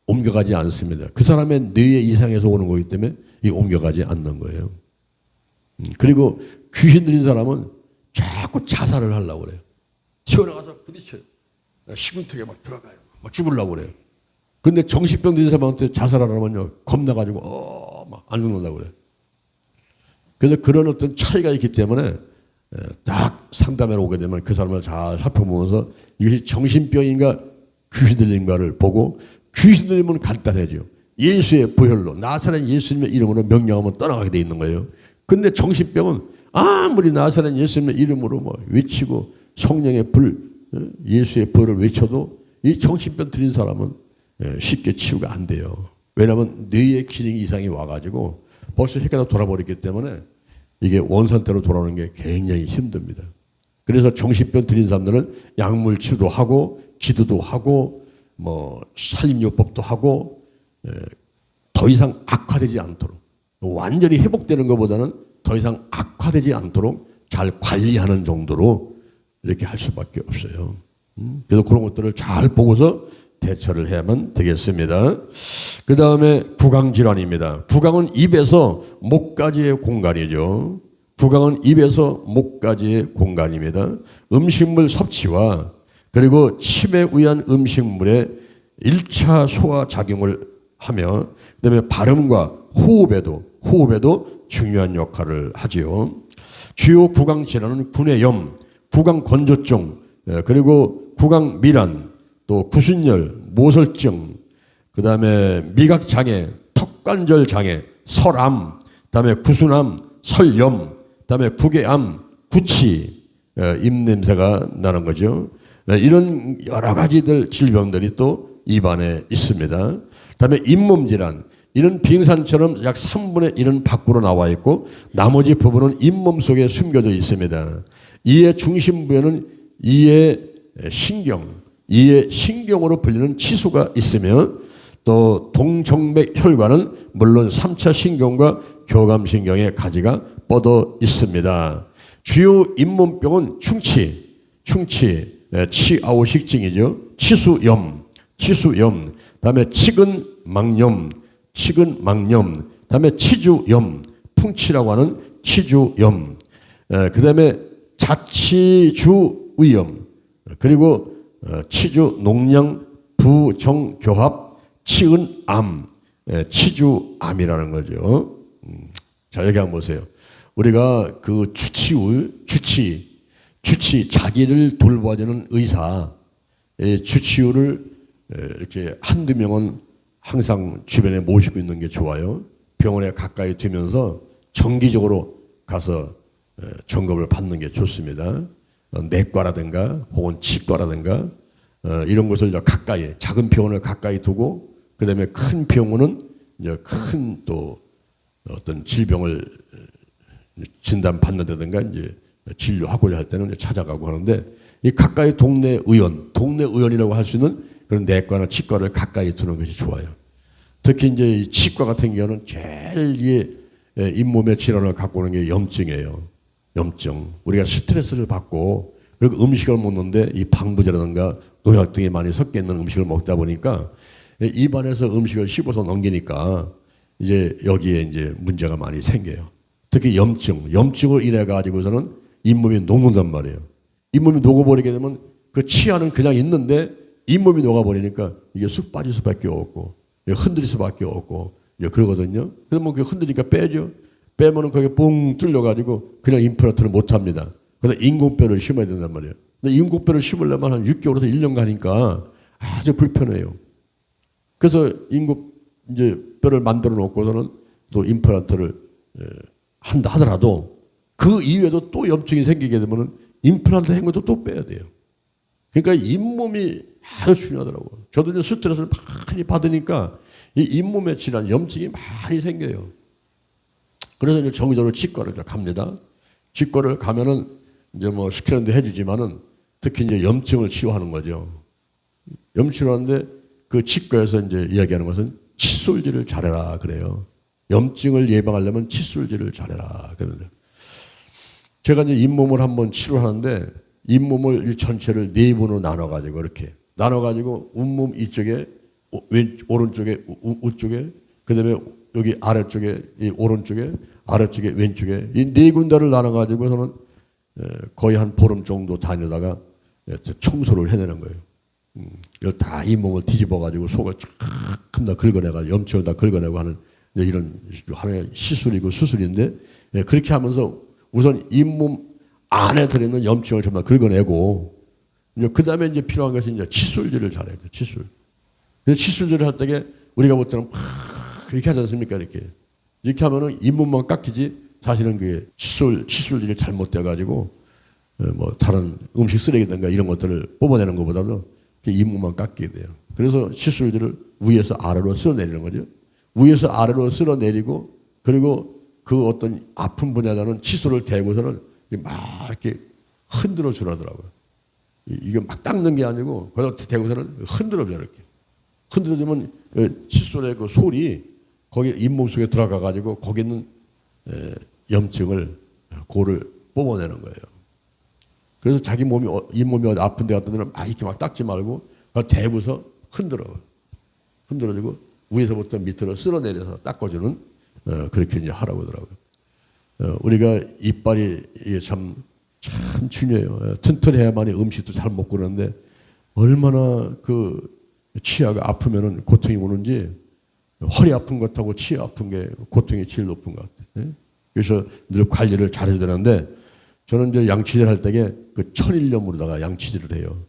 옮겨가지 않습니다. 그 사람의 뇌의 이상에서 오는 거기 때문에 이 옮겨가지 않는 거예요. 그리고 귀신 들린 사람은 자꾸 자살을 하려고 그래요. 튀어나가서 부딪혀요. 시군턱에 막 들어가요. 막 죽으려고 그래요. 근데 정신병 들린 사람한테 자살하라면요 겁나가지고 막 안 죽는다고 그래요. 그래서 그런 어떤 차이가 있기 때문에 딱 상담에 오게 되면 그 사람을 잘 살펴보면서 이것이 정신병인가 귀신 들린가를 보고 귀신 들리면 간단해져요. 예수의 보혈로 나사렛 예수님의 이름으로 명령하면 떠나가게 돼 있는 거예요. 근데 정신병은 아무리 나사렛 예수님의 이름으로 뭐 외치고 성령의 불 예수의 보혈을 외쳐도 이 정신병 들린 사람은 쉽게 치유가 안 돼요. 왜냐하면 뇌의 기능 이상이 와가지고 벌써 혈관이 돌아버렸기 때문에 이게 원산대로 돌아오는 게 굉장히 힘듭니다. 그래서 정신병 들린 사람들은 약물 치료도 하고 기도도 하고 뭐 살림요법도 하고 더 이상 악화되지 않도록 완전히 회복되는 것보다는 더 이상 악화되지 않도록 잘 관리하는 정도로 이렇게 할 수밖에 없어요. 그래서 그런 것들을 잘 보고서 대처를 해야만 되겠습니다. 그 다음에 구강질환입니다. 구강은 입에서 목까지의 공간이죠. 구강은 입에서 목까지의 공간입니다. 음식물 섭취와 그리고 침에 의한 음식물의 1차 소화 작용을 하며 그다음에 발음과 호흡에도 중요한 역할을 하지요. 주요 구강 질환은 구내염, 구강 건조증, 그리고 구강 미란, 또 구순열, 모설증, 그 다음에 미각장애, 턱관절 장애, 설암, 그 다음에 구순암, 설염, 그 다음에 구개암, 구치, 입냄새가 나는 거죠. 이런 여러 가지들 질병들이 또 입안에 있습니다. 그다음에 잇몸 질환. 이런 빙산처럼 약 3분의 1은 밖으로 나와 있고 나머지 부분은 잇몸 속에 숨겨져 있습니다. 이의 중심부에는 이의 신경으로 불리는 치수가 있으며 또 동정맥 혈관은 물론 3차 신경과 교감신경의 가지가 뻗어 있습니다. 주요 잇몸병은 충치, 치아오식증이죠. 치수염, 다음에 치근막염, 다음에 치주염, 풍치라고 하는 치주염, 그 다음에 자치주의염, 그리고 치주농양 부정교합, 치은암, 치주암이라는 거죠. 자, 여기 한번 보세요. 우리가 그 주치, 자기를 돌봐주는 의사, 주치의를 이렇게 한두 명은 항상 주변에 모시고 있는 게 좋아요. 병원에 가까이 두면서 정기적으로 가서 점검을 받는 게 좋습니다. 내과라든가 혹은 치과라든가 이런 것을 가까이, 작은 병원을 가까이 두고 그다음에 큰 병원은 이제 큰 또 어떤 질병을 진단 받는다든가 이제 진료하고자 할 때는 찾아가고 하는데 이 가까이 동네 의원이라고 할 수 있는 그런 내과나 치과를 가까이 두는 것이 좋아요. 특히 이제 치과 같은 경우는 제일 이게 잇몸의 질환을 갖고 오는 게 염증이에요. 염증. 우리가 스트레스를 받고 그리고 음식을 먹는데 이 방부제라든가 농약 등이 많이 섞여 있는 음식을 먹다 보니까 입안에서 음식을 씹어서 넘기니까 이제 여기에 이제 문제가 많이 생겨요. 특히 염증으로 인해 가지고서는 잇몸이 녹는단 말이에요. 잇몸이 녹아버리게 되면 그 치아는 그냥 있는데 잇몸이 녹아버리니까 이게 쑥 빠질 수밖에 없고 흔들릴 수밖에 없고 그러거든요. 그러면 그 흔들리니까 빼죠. 빼면은 거기 뻥 뚫려가지고 그냥 임플란트를 못 합니다. 그래서 인공뼈를 심어야 된단 말이에요. 근데 인공뼈를 심으려면 한 6개월에서 1년 가니까 아주 불편해요. 그래서 이제 뼈를 만들어 놓고서는 또 임플란트를 한다 하더라도 그 이후에도 또 염증이 생기게 되면은 임플란트 한 것도 또 빼야 돼요. 그러니까 잇몸이 아주 중요하더라고요. 저도 이제 스트레스를 많이 받으니까 이 잇몸의 질환, 염증이 많이 생겨요. 그래서 이제 정기적으로 치과를 갑니다. 치과를 가면은 이제 뭐 시키는 데 해주지만은 특히 이제 염증을 치료하는 거죠. 염증을 하는데 그 치과에서 이제 이야기하는 것은 칫솔질을 잘해라 그래요. 염증을 예방하려면 칫솔질을 잘해라 그러는데 제가 이제 잇몸을 한번 치료하는데 잇몸을 전체를 네 번으로 나눠가지고 이렇게 나눠가지고 온몸 이쪽에 오른쪽에 우쪽에 그다음에 여기 아래쪽에 이 오른쪽에 아래쪽에 왼쪽에 이 네 군데를 나눠가지고서는 거의 한 보름 정도 다니다가 청소를 해내는 거예요. 이걸 다 잇몸을 뒤집어가지고 속을 쫙 다 긁어내가지고 염증을 다 긁어내고 하는 이런 하나의 시술이고 수술인데 그렇게 하면서 우선 잇몸 안에 들어있는 염증을 전부 다 긁어내고 그 다음에 이제 필요한 것이 이제 칫솔질을 잘해야 돼요. 그래서 칫솔질을 할 때 우리가 볼 때는 이렇게 하지 않습니까? 이렇게 하면은 잇몸만 깎이지 사실은 그게 칫솔질이 잘못돼가지고 뭐 다른 음식 쓰레기든가 이런 것들을 뽑아내는 것보다도 잇몸만 깎이게 돼요. 그래서 칫솔질을 위에서 아래로 쓸어내리는 거죠. 위에서 아래로 쓸어내리고 그리고 그 어떤 아픈 분야에는 칫솔을 대고서는 막 이렇게 흔들어 주라더라고요. 이게 막 닦는 게 아니고 거기다 대고서는 흔들어 줘요. 이렇게 흔들어주면 칫솔의 그 솔이 거기 잇몸 속에 들어가 가지고 거기 있는 염증을 고를 뽑아내는 거예요. 그래서 자기 몸이 잇몸이 아픈 데 같은 데는 막 이렇게 막 닦지 말고 대고서 흔들어주고 위에서부터 밑으로 쓸어내려서 닦아주는 그렇게 이제 하라고 하더라고요. 우리가 이빨이 참 중요해요. 튼튼해야만이 음식도 잘 먹고 그러는데 얼마나 그 치아가 아프면은 고통이 오는지 허리 아픈 것하고 치아 아픈 게 고통이 제일 높은 것 같아요. 그래서 늘 관리를 잘해야 되는데 저는 이제 양치질 할 때에 그 천일염으로다가 양치질을 해요.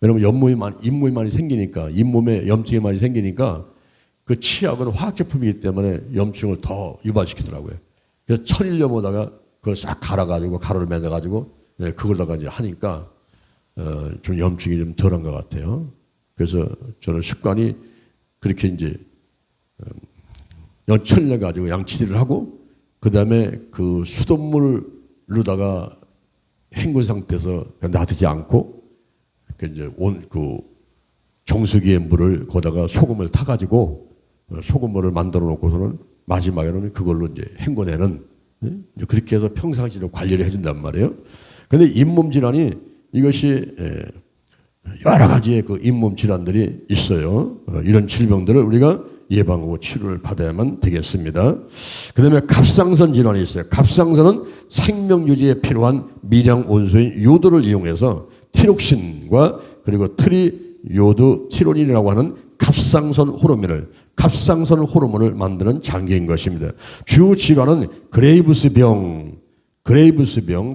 왜냐면 잇몸이 많이 생기니까 잇몸에 염증이 많이 생기니까 그 치약은 화학 제품이기 때문에 염증을 더 유발시키더라고요. 그래서 천일염으로다가 그걸 싹 갈아가지고 가루를 매어가지고 그걸다가 이제 하니까 좀 염증이 좀 덜한 것 같아요. 그래서 저는 습관이 그렇게 이제 연천내 가지고 양치질을 하고 그 다음에 그 수돗물로다가 헹군 상태에서 놔두지 않고 그 이제 그 정수기의 물을 거다가 소금을 타가지고 소금물을 만들어 놓고서는 마지막에는 그걸로 이제 헹궈내는 그렇게 해서 평상시로 관리를 해준단 말이에요. 그런데 잇몸 질환이 이것이 여러 가지의 그 잇몸 질환들이 있어요. 이런 질병들을 우리가 예방하고 치료를 받아야만 되겠습니다. 그 다음에 갑상선 질환이 있어요. 갑상선은 생명 유지에 필요한 미량 원소인 요도를 이용해서 티록신과 그리고 트리요드 티로닌이라고 하는 갑상선 호르몬을 만드는 장기인 것입니다. 주 질환은 그레이브스병,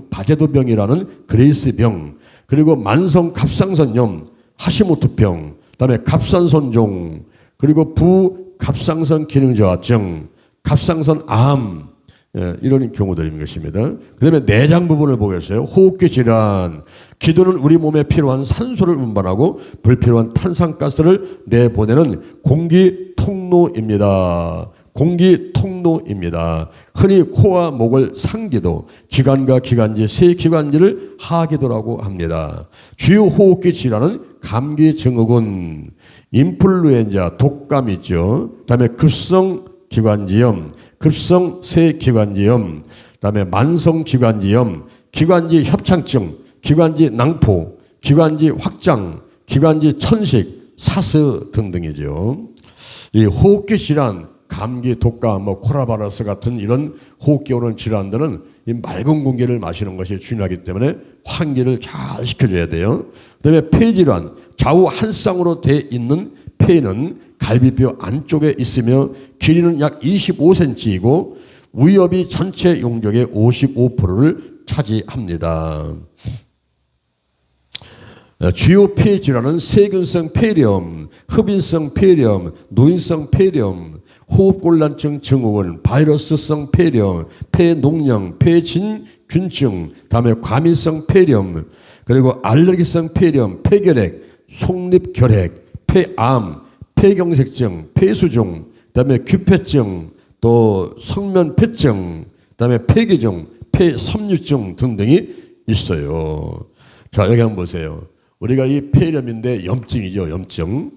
바제도병이라는 그레이스병, 그리고 만성 갑상선염, 하시모토병, 그다음에 갑상선종, 그리고 부갑상선 기능 저하증, 갑상선 암, 이런 경우들인 것입니다. 그 다음에 내장 부분을 보겠어요. 호흡기 질환. 기도는 우리 몸에 필요한 산소를 운반하고 불필요한 탄산가스를 내보내는 공기통로입니다. 흔히 코와 목을 상기도, 기관과 기관지, 세 기관지를 하기도라고 합니다. 주요 호흡기 질환은 감기 증후군, 인플루엔자, 독감 있죠. 그다음에 급성 기관지염, 급성 쇠기관지염, 그다음에 만성 기관지염, 기관지 협착증, 기관지 낭포, 기관지 확장, 기관지 천식, 사스 등등이죠. 이 호흡기 질환, 감기, 독감, 코로나바이러스 같은 이런 호흡기 오는 질환들은 이 맑은 공기를 마시는 것이 중요하기 때문에 환기를 잘 시켜줘야 돼요. 그다음에 폐 질환, 좌우 한 쌍으로 돼 있는 폐는 갈비뼈 안쪽에 있으며 길이는 약 25cm이고 위협이 전체 용적의 55%를 차지합니다. 주요 폐 질환은 세균성 폐렴, 흡인성 폐렴, 노인성 폐렴, 호흡곤란증 증후군, 바이러스성 폐렴, 폐농염, 폐진균증, 다음에 과민성 폐렴, 그리고 알레르기성 폐렴, 폐결핵, 속립결핵, 폐암, 폐경색증, 폐수종, 그다음에 규폐증, 또 성면폐증, 그다음에 폐기종, 폐섬유증 등등이 있어요. 자, 여기 한번 보세요. 우리가 이 폐렴인데 염증이죠, 염증.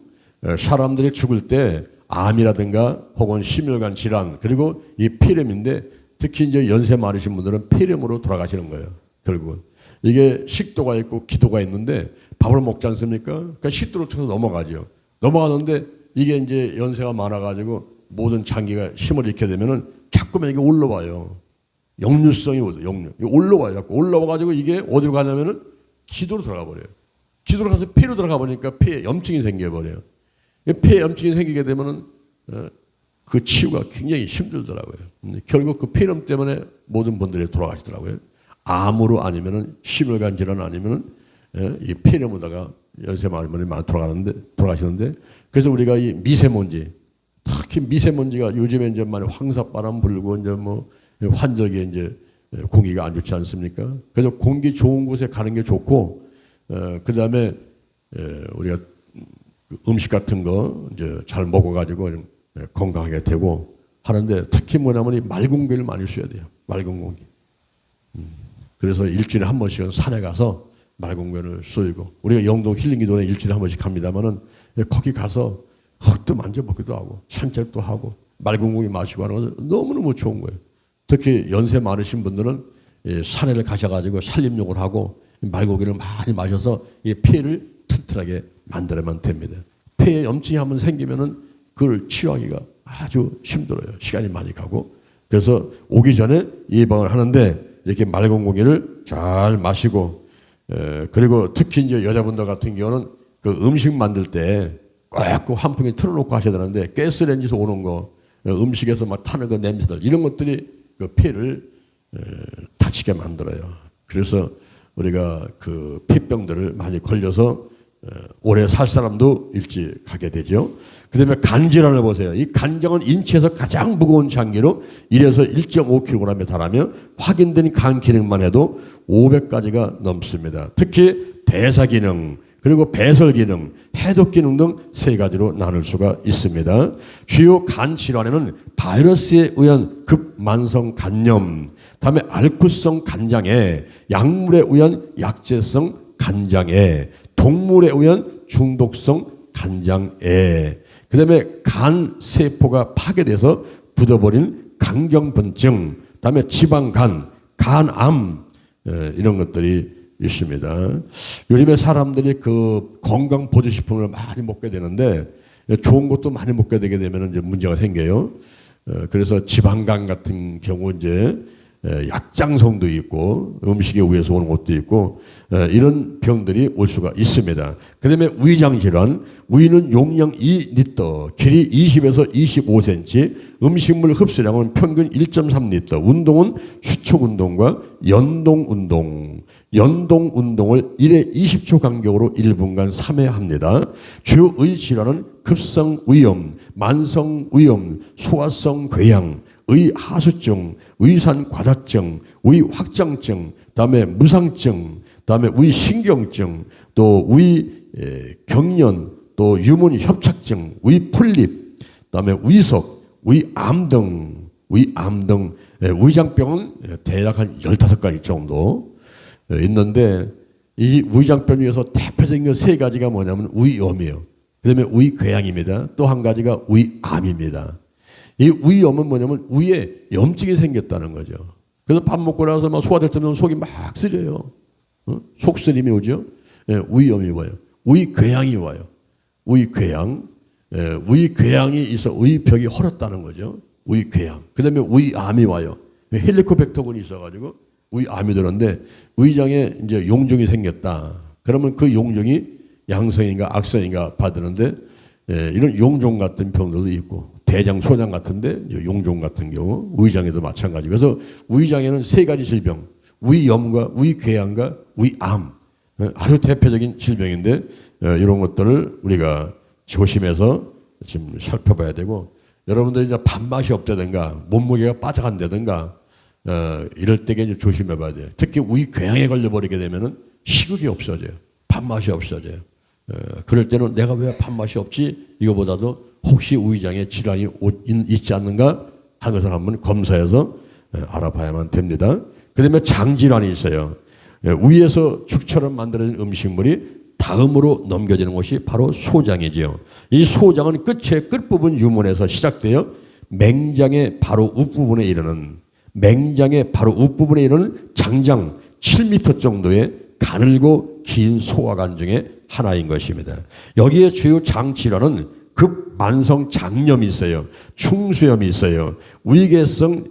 사람들이 죽을 때 암이라든가 혹은 심혈관 질환 그리고 이 폐렴인데 특히 이제 연세 많으신 분들은 폐렴으로 돌아가시는 거예요. 결국은 이게 식도가 있고 기도가 있는데 밥을 먹지 않습니까? 그러니까 식도를 통해서 넘어가죠. 넘어가는데 이게 이제 연세가 많아가지고 모든 장기가 힘을 잃게 되면은 자꾸만 이게 올라와요. 역류성이 올라와요. 자꾸 올라와가지고 이게 어디로 가냐면은 기도로 들어가 버려요. 기도로 가서 폐로 들어가 보니까 폐에 염증이 생겨버려요. 폐에 염증이 생기게 되면은 그 치유가 굉장히 힘들더라고요. 결국 그 폐렴 때문에 모든 분들이 돌아가시더라고요. 암으로 아니면은 심혈관 질환 아니면은 이 폐렴으로다가 연세 많은 분들이 많이 돌아가시는데 그래서 우리가 이 미세먼지 특히 미세먼지가 요즘에 이제 많이 황사바람 불고 이제 환절기에 이제 공기가 안 좋지 않습니까? 그래서 공기 좋은 곳에 가는 게 좋고 그 다음에 우리가 음식 같은 거 이제 잘 먹어가지고 좀 건강하게 되고 하는데 특히 뭐냐면 이 맑은 공기를 많이 써야 돼요. 맑은 공기. 그래서 일주일에 한 번씩은 산에 가서 맑은 공기를 쏘이고 우리가 영동 힐링기도에 일주일에 한 번씩 갑니다만은 거기 가서 흙도 만져보기도 하고 산책도 하고 맑은 공기 마시고 하는 건 너무너무 좋은 거예요. 특히 연세 많으신 분들은 산에를 가셔가지고 산림욕을 하고 맑은 공기를 많이 마셔서 이 폐를 튼튼하게 만들어야만 됩니다. 폐에 염증이 한번 생기면은 그걸 치유하기가 아주 힘들어요. 시간이 많이 가고. 그래서 오기 전에 예방을 하는데 이렇게 맑은 공기를 잘 마시고 그리고 특히 이제 여자분들 같은 경우는 그 음식 만들 때 꼭 환풍기 틀어놓고 하셔야 되는데 가스레인지에서 오는 거 음식에서 막 타는 그 냄새들 이런 것들이 그 폐를 다치게 만들어요. 그래서 우리가 그 폐병들을 많이 걸려서 오래 살 사람도 일찍 가게 되죠. 그 다음에 간질환을 보세요. 이 간장은 인체에서 가장 무거운 장기로 1에서 1.5kg에 달하며 확인된 간 기능만 해도 500가지가 넘습니다. 특히 대사 기능, 그리고 배설 기능, 해독 기능 등 3가지로 나눌 수가 있습니다. 주요 간 질환에는 바이러스에 의한 급만성 간염, 다음에 알코올성 간장애, 약물에 의한 약제성 간장애, 동물에 의한 중독성 간장애, 그 다음에 간 세포가 파괴돼서 굳어버린 간경변증, 그 다음에 지방간, 간암, 이런 것들이 있습니다. 요즘에 사람들이 그 건강 보조식품을 많이 먹게 되는데 좋은 것도 많이 먹게 되게 되면 이제 문제가 생겨요. 그래서 지방간 같은 경우 이제 약장성도 있고 음식에 의해서 오는 것도 있고 이런 병들이 올 수가 있습니다. 그 다음에 위장 질환, 위는 용량 2리터, 길이 20에서 25cm, 음식물 흡수량은 평균 1.3리터, 운동은 수축 운동과 연동 운동, 연동운동을 1회 20초 간격으로 1분간 3회 합니다. 주요 의질환은 급성위염, 만성위염, 소화성 궤양, 의하수증, 의산과다증, 의확장증, 다음에 무상증, 다음에 의신경증, 또 의경련, 또 유문협착증, 의폴립, 다음에 위석, 의암 등, 위장병은 대략 한 15가지 정도 있는데 이 위장병 중에서 대표적인 3가지가 뭐냐면 위염이에요. 그 다음에 위궤양입니다. 또 한 가지가 위암입니다. 이 위염은 뭐냐면 위에 염증이 생겼다는 거죠. 그래서 밥 먹고 나서 막 소화될 때면 속이 막 쓰려요. 속쓰림이 오죠. 위염이 와요. 위궤양이 와요. 위궤양. 위궤양이 있어 위벽이 헐었다는 거죠. 위궤양. 그 다음에 위암이 와요. 헬리코백터군이 있어가지고 위암이 들었는데 위장에 이제 용종이 생겼다. 그러면 그 용종이 양성인가 악성인가 받으는데 이런 용종 같은 병들도 있고 대장, 소장 같은데 용종 같은 경우 위장에도 마찬가지. 그래서 위장에는 3가지 질병, 위염과 위궤양과 위암, 아주 대표적인 질병인데 이런 것들을 우리가 조심해서 지금 살펴봐야 되고 여러분들이 이제 밥맛이 없다든가 몸무게가 빠져간다든가 이럴 때게 이제 조심해 봐야 돼요. 특히 위궤양에 걸려버리게 되면은 식욕이 없어져요. 밥맛이 없어져요. 그럴 때는 내가 왜 밥맛이 없지? 이거보다도 혹시 위장에 질환이 있지 않는가 하는 것을 한번 검사해서 알아봐야만 됩니다. 그 다음에 장질환이 있어요. 위에서 죽처럼 만들어진 음식물이 다음으로 넘겨지는 것이 바로 소장이지요. 이 소장은 끝부분 유문에서 시작되어 맹장의 바로 윗부분에 이르는 장장 7m 정도의 가늘고 긴 소화관 중에 하나인 것입니다. 여기에 주요 장질환은 급만성 장염이 있어요. 충수염이 있어요. 위궤성,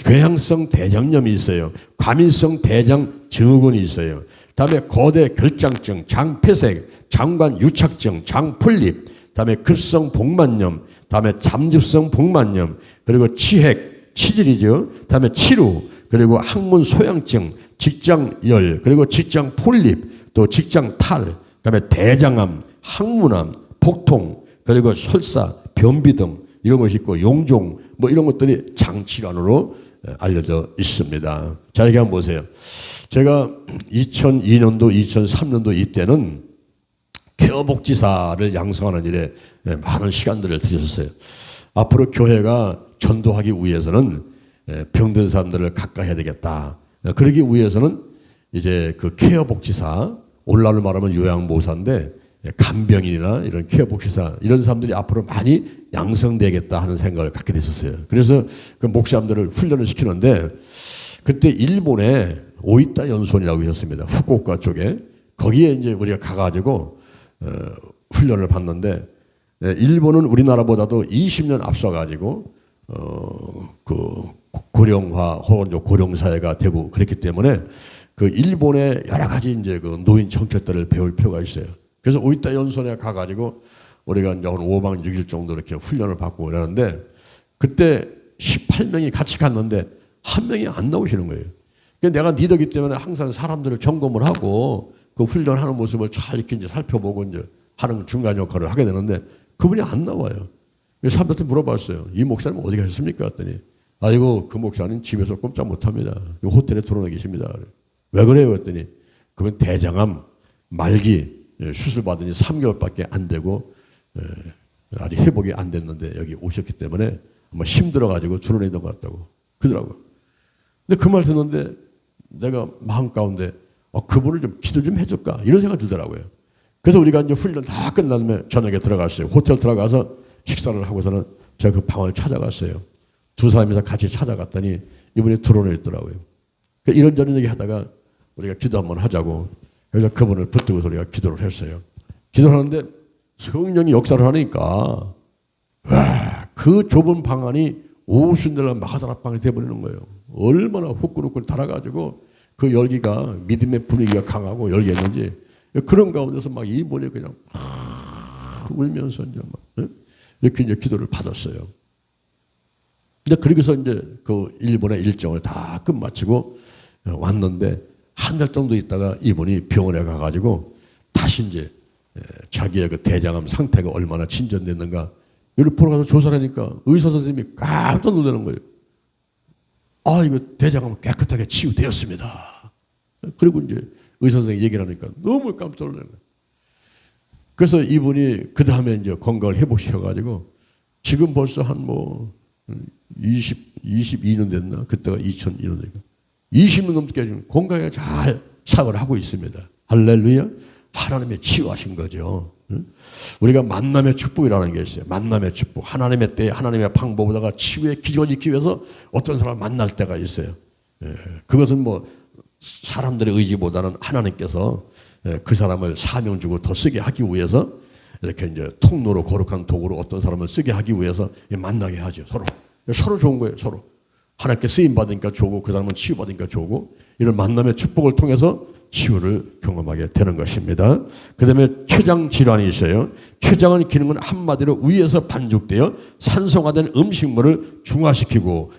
궤양성 대장염이 있어요. 과민성 대장 증후군이 있어요. 다음에 거대 결장증, 장폐색, 장관 유착증, 장폴립, 다음에 급성 복만염, 다음에 잠집성 복만염, 그리고 치핵, 치질이죠. 다음에 치루, 그리고 항문 소양증, 직장열, 그리고 직장 폴립, 또 직장 탈, 그다음에 대장암, 항문암, 복통, 그리고 설사, 변비 등 이런 것이 있고 용종 뭐 이런 것들이 장질환으로 알려져 있습니다. 자, 여기 한번 보세요. 제가 2002년도, 2003년도 이때는 케어복지사를 양성하는 일에 많은 시간들을 들였어요. 앞으로 교회가 전도하기 위해서는 병든 사람들을 가까이 해야 되겠다. 그러기 위해서는 이제 그 케어복지사, 오늘날로 말하면 요양보호사인데 간병인이나 이런 케어복지사 이런 사람들이 앞으로 많이 양성되겠다 하는 생각을 갖게 됐었어요. 그래서 그 목사님들을 훈련을 시키는데 그때 일본에 오이타 연수원이라고 있었습니다. 후쿠오카 쪽에. 거기에 이제 우리가 가가지고 훈련을 받는데 일본은 우리나라보다도 20년 앞서가지고 그 고령화 혹은 고령사회가 되고 그랬기 때문에 그 일본의 여러 가지 이제 그 노인 정책들을 배울 필요가 있어요. 그래서 오이타 연수원에 가가지고 우리가 이제 한 5박 6일 정도 이렇게 훈련을 받고 그러는데 그때 18명이 같이 갔는데 한 명이 안 나오시는 거예요. 내가 리더기 때문에 항상 사람들을 점검을 하고 그 훈련하는 모습을 잘 이렇게 이제 살펴보고 이제 하는 중간 역할을 하게 되는데 그분이 안 나와요. 사람들한테 물어봤어요. 이 목사님 어디 가셨습니까? 했더니 아이고 그 목사님 집에서 꼼짝 못합니다. 호텔에 들어나 계십니다. 왜 그래요? 했더니 그분 대장암 말기 수술 받으니 3개월밖에 안 되고 아직 회복이 안 됐는데 여기 오셨기 때문에 아마 힘들어가지고 주론에 있는 것 같다고 그러더라고요. 근데 그 말 듣는데 내가 마음 가운데 그분을 좀 기도 좀 해줄까 이런 생각이 들더라고요. 그래서 우리가 이제 훈련 다 끝나면 저녁에 들어갔어요. 호텔 들어가서 식사를 하고서는 제가 그 방을 찾아갔어요. 두 사람이서 같이 찾아갔더니 이분이 드론에 있더라고요. 그러니까 이런저런 얘기 하다가 우리가 기도 한번 하자고 그래서 그분을 붙들고서 우리가 기도를 했어요. 기도를 하는데 성령이 역사를 하니까 와, 그 좁은 방 안이 오순절날 마가다락방이 돼버리는 거예요. 얼마나 후끈후끈 달아가지고 그 열기가 믿음의 분위기가 강하고 열기였는지 그런 가운데서 막 이분이 그냥 울면서 이제 막 이렇게 이제 기도를 받았어요. 근데 그러고서 이제 그 일본의 일정을 다 끝마치고 왔는데 한 달 정도 있다가 이분이 병원에 가가지고 다시 이제 자기의 그 대장암 상태가 얼마나 진전됐는가 이를 보러 가서 조사를 하니까 의사 선생님이 깜짝 놀라는 거예요. 이거 대장암 깨끗하게 치유되었습니다. 그리고 이제 의사 선생님이 얘기를 하니까 너무 깜짝 놀라는 거예요. 그래서 이분이 그 다음에 이제 건강을 회복시켜가지고 지금 벌써 한 22년 됐나? 그때가 2002년이니까 20년 넘게 지금 건강에 잘 생활을 하고 있습니다. 할렐루야. 하나님의 치유하신 거죠. 우리가 만남의 축복이라는 게 있어요. 만남의 축복. 하나님의 때, 하나님의 방법보다가 치유의 기적을 잊기 위해서 어떤 사람을 만날 때가 있어요. 그것은 사람들의 의지보다는 하나님께서 그 사람을 사명 주고 더 쓰게 하기 위해서 이렇게 이제 통로로 거룩한 도구로 어떤 사람을 쓰게 하기 위해서 만나게 하죠. 서로 좋은 거예요. 서로. 하나님께 쓰임 받으니까 좋고 그 사람은 치유 받으니까 좋고 이런 만남의 축복을 통해서 치유를 경험하게 되는 것입니다. 그 다음에 췌장 질환이 있어요. 췌장의 기능은 한마디로 위에서 반죽되어 산성화된 음식물을 중화시키고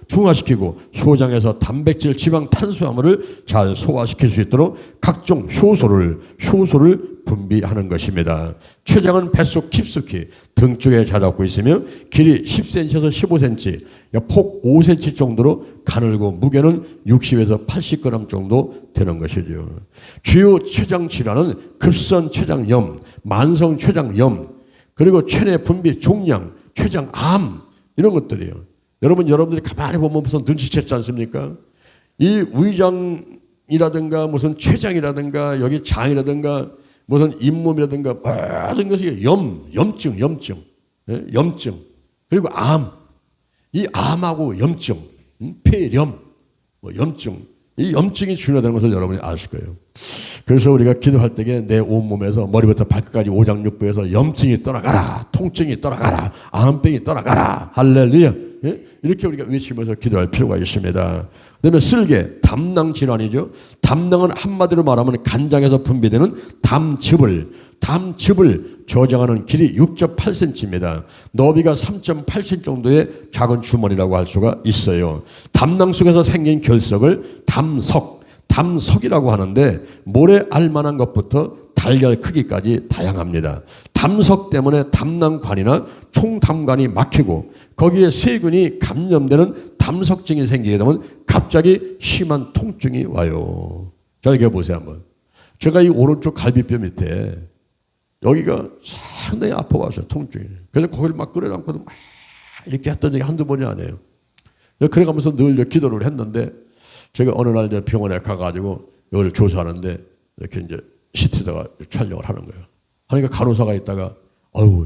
소장에서 단백질, 지방, 탄수화물을 잘 소화시킬 수 있도록 각종 효소를 분비하는 것입니다. 췌장은 뱃속 깊숙이 등 쪽에 자라고 있으며 길이 10cm에서 15cm, 폭 5cm 정도로 가늘고 무게는 60에서 80g 정도 되는 것이죠. 주요 췌장 질환은 급성 췌장염, 만성 췌장염, 그리고 체내 분비 종양, 췌장암 이런 것들이에요. 여러분들이 가만히 보면 무슨 눈치챘지 않습니까? 이 위장이라든가 무슨 췌장이라든가 여기 장이라든가 무슨 잇몸이라든가 모든 것이 염증, 그리고 암, 이 암하고 염증, 폐렴, 염증, 이 염증이 중요하다는 것을 여러분이 아실 거예요. 그래서 우리가 기도할 때에 내 온몸에서 머리부터 발끝까지 오장육부에서 염증이 떠나가라, 통증이 떠나가라, 암병이 떠나가라, 할렐루야. 이렇게 우리가 외치면서 기도할 필요가 있습니다. 그 다음에 쓸개, 담낭 질환이죠. 담낭은 한마디로 말하면 간장에서 분비되는 담즙을 저장하는 길이 6.8cm입니다. 너비가 3.8cm 정도의 작은 주머니라고 할 수가 있어요. 담낭 속에서 생긴 결석을 담석이라고 하는데 모래 알만한 것부터 달걀 크기까지 다양합니다. 담석 때문에 담낭관이나 총담관이 막히고 거기에 세균이 감염되는 담석증이 생기게 되면 갑자기 심한 통증이 와요. 자, 이거 보세요 한번. 제가 이 오른쪽 갈비뼈 밑에 여기가 상당히 아파왔어요. 통증이. 그래서 거기를 막 끌어안고도 막 이렇게 했던 적이 한두 번이 아니에요. 그래가면서 늘 기도를 했는데 제가 어느 날 병원에 가가지고 이걸 조사하는데 이렇게 이제 CT다가 촬영을 하는 거예요. 그러니까 간호사가 있다가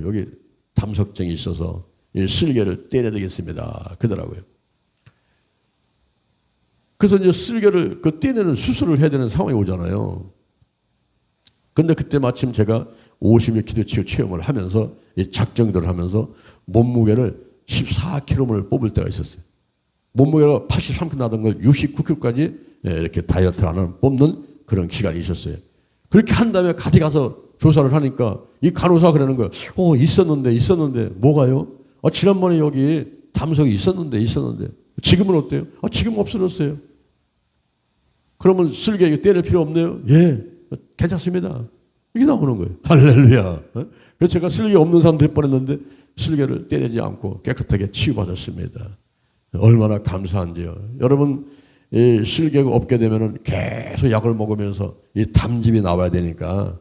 여기 담석증이 있어서 이 쓸개를 떼내야 되겠습니다. 그러더라고요. 그래서 이제 쓸개를 떼내는 수술을 해야 되는 상황이 오잖아요. 근데 그때 마침 제가 50일 기도치유 체험을 하면서 이 작정들을 하면서 몸무게를 14kg를 뽑을 때가 있었어요. 몸무게가 83kg 나던 걸 69kg까지 이렇게 다이어트를 하는 뽑는 그런 기간이 있었어요. 그렇게 한 다음에 같이 가서 조사를 하니까 이 간호사가 그러는 거예요. 있었는데 뭐가요? 지난번에 여기 담석이 있었는데 지금은 어때요? 지금 없어졌어요. 그러면 쓸개 떼낼 필요 없네요. 예. 괜찮습니다. 이게 나오는 거예요. 할렐루야. 그래서 제가 슬개 없는 사람 될 뻔했는데 슬개를 때리지 않고 깨끗하게 치유받았습니다. 얼마나 감사한지요. 여러분, 이 슬개가 없게 되면 계속 약을 먹으면서 이 담즙이 나와야 되니까,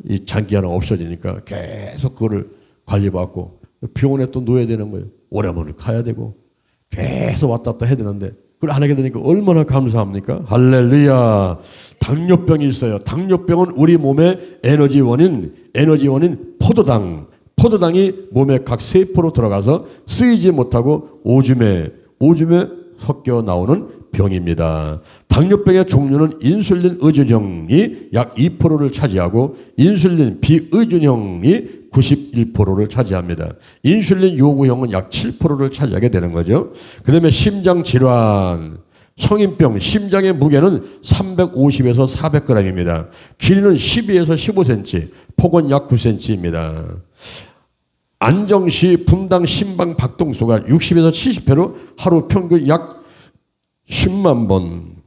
이 장기 하나 없어지니까 계속 그거를 관리받고 병원에 또 놓여야 되는 거예요. 오래만에 가야 되고 계속 왔다 갔다 해야 되는데 그걸 안 하게 되니까 얼마나 감사합니까? 할렐루야. 당뇨병이 있어요. 당뇨병은 우리 몸의 에너지원인 포도당이 몸의 각 세포로 들어가서 쓰이지 못하고 오줌에 섞여 나오는 병입니다. 당뇨병의 종류는 인슐린 의존형이 약 2%를 차지하고 인슐린 비의존형이 91%를 차지합니다. 인슐린 요구형은 약 7%를 차지하게 되는 거죠. 그 다음에 심장질환, 성인병, 심장의 무게는 350에서 400g입니다. 길이는 12에서 15cm, 폭은 약 9cm입니다. 안정시 분당 심방 박동수가 60에서 70회로 하루 평균 약 10만 번,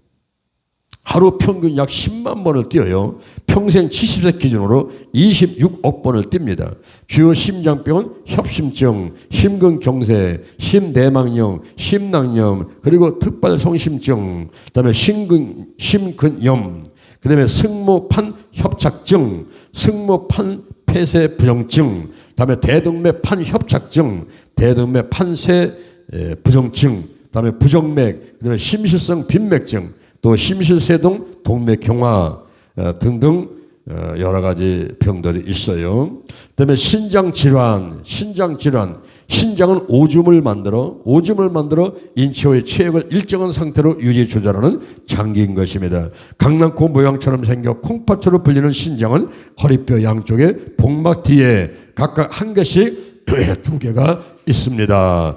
하루 평균 약 10만 번을 뛰어요. 평생 70세 기준으로 26억 번을 뜁니다. 주요 심장병은 협심증, 심근경색, 심내막염, 심낭염, 그리고 특발성심증, 그다음에 심근염, 그다음에 승모판 협착증, 승모판 폐쇄 부정증, 그다음에 대동맥판 협착증, 대동맥 판쇄 부정증, 그다음에 부정맥, 그다음에 심실성 빈맥증, 또 심실세동 동맥경화 등등 여러 가지 병들이 있어요. 그다음에 신장질환, 신장은 오줌을 만들어 인체의 체액을 일정한 상태로 유지 조절하는 장기인 것입니다. 강낭콩 모양처럼 생겨 콩팥으로 불리는 신장은 허리뼈 양쪽에 복막 뒤에 각각 한 개씩 두 개가 있습니다.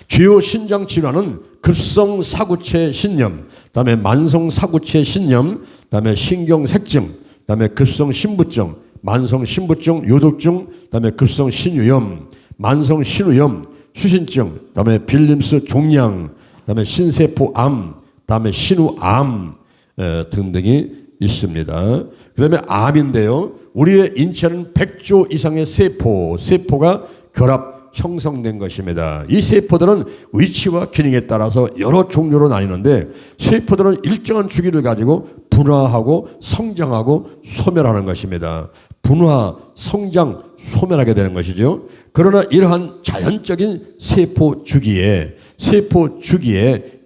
주요 신장 질환은 급성 사구체 신염, 그다음에 만성 사구체 신염, 그다음에 신경색증, 그다음에 급성 신부증, 만성 신부증, 요독증, 그다음에 급성 신유염, 만성 신우염, 수신증, 그다음에 빌림스 종양, 그다음에 신세포암, 그다음에 신우암 등등이 있습니다. 그다음에 암인데요. 우리의 인체는 100조 이상의 세포가 결합 형성된 것입니다. 이 세포들은 위치와 기능에 따라서 여러 종류로 나뉘는데 세포들은 일정한 주기를 가지고 분화하고 성장하고 소멸하는 것입니다. 분화, 성장, 소멸하게 되는 것이죠. 그러나 이러한 자연적인 세포 주기에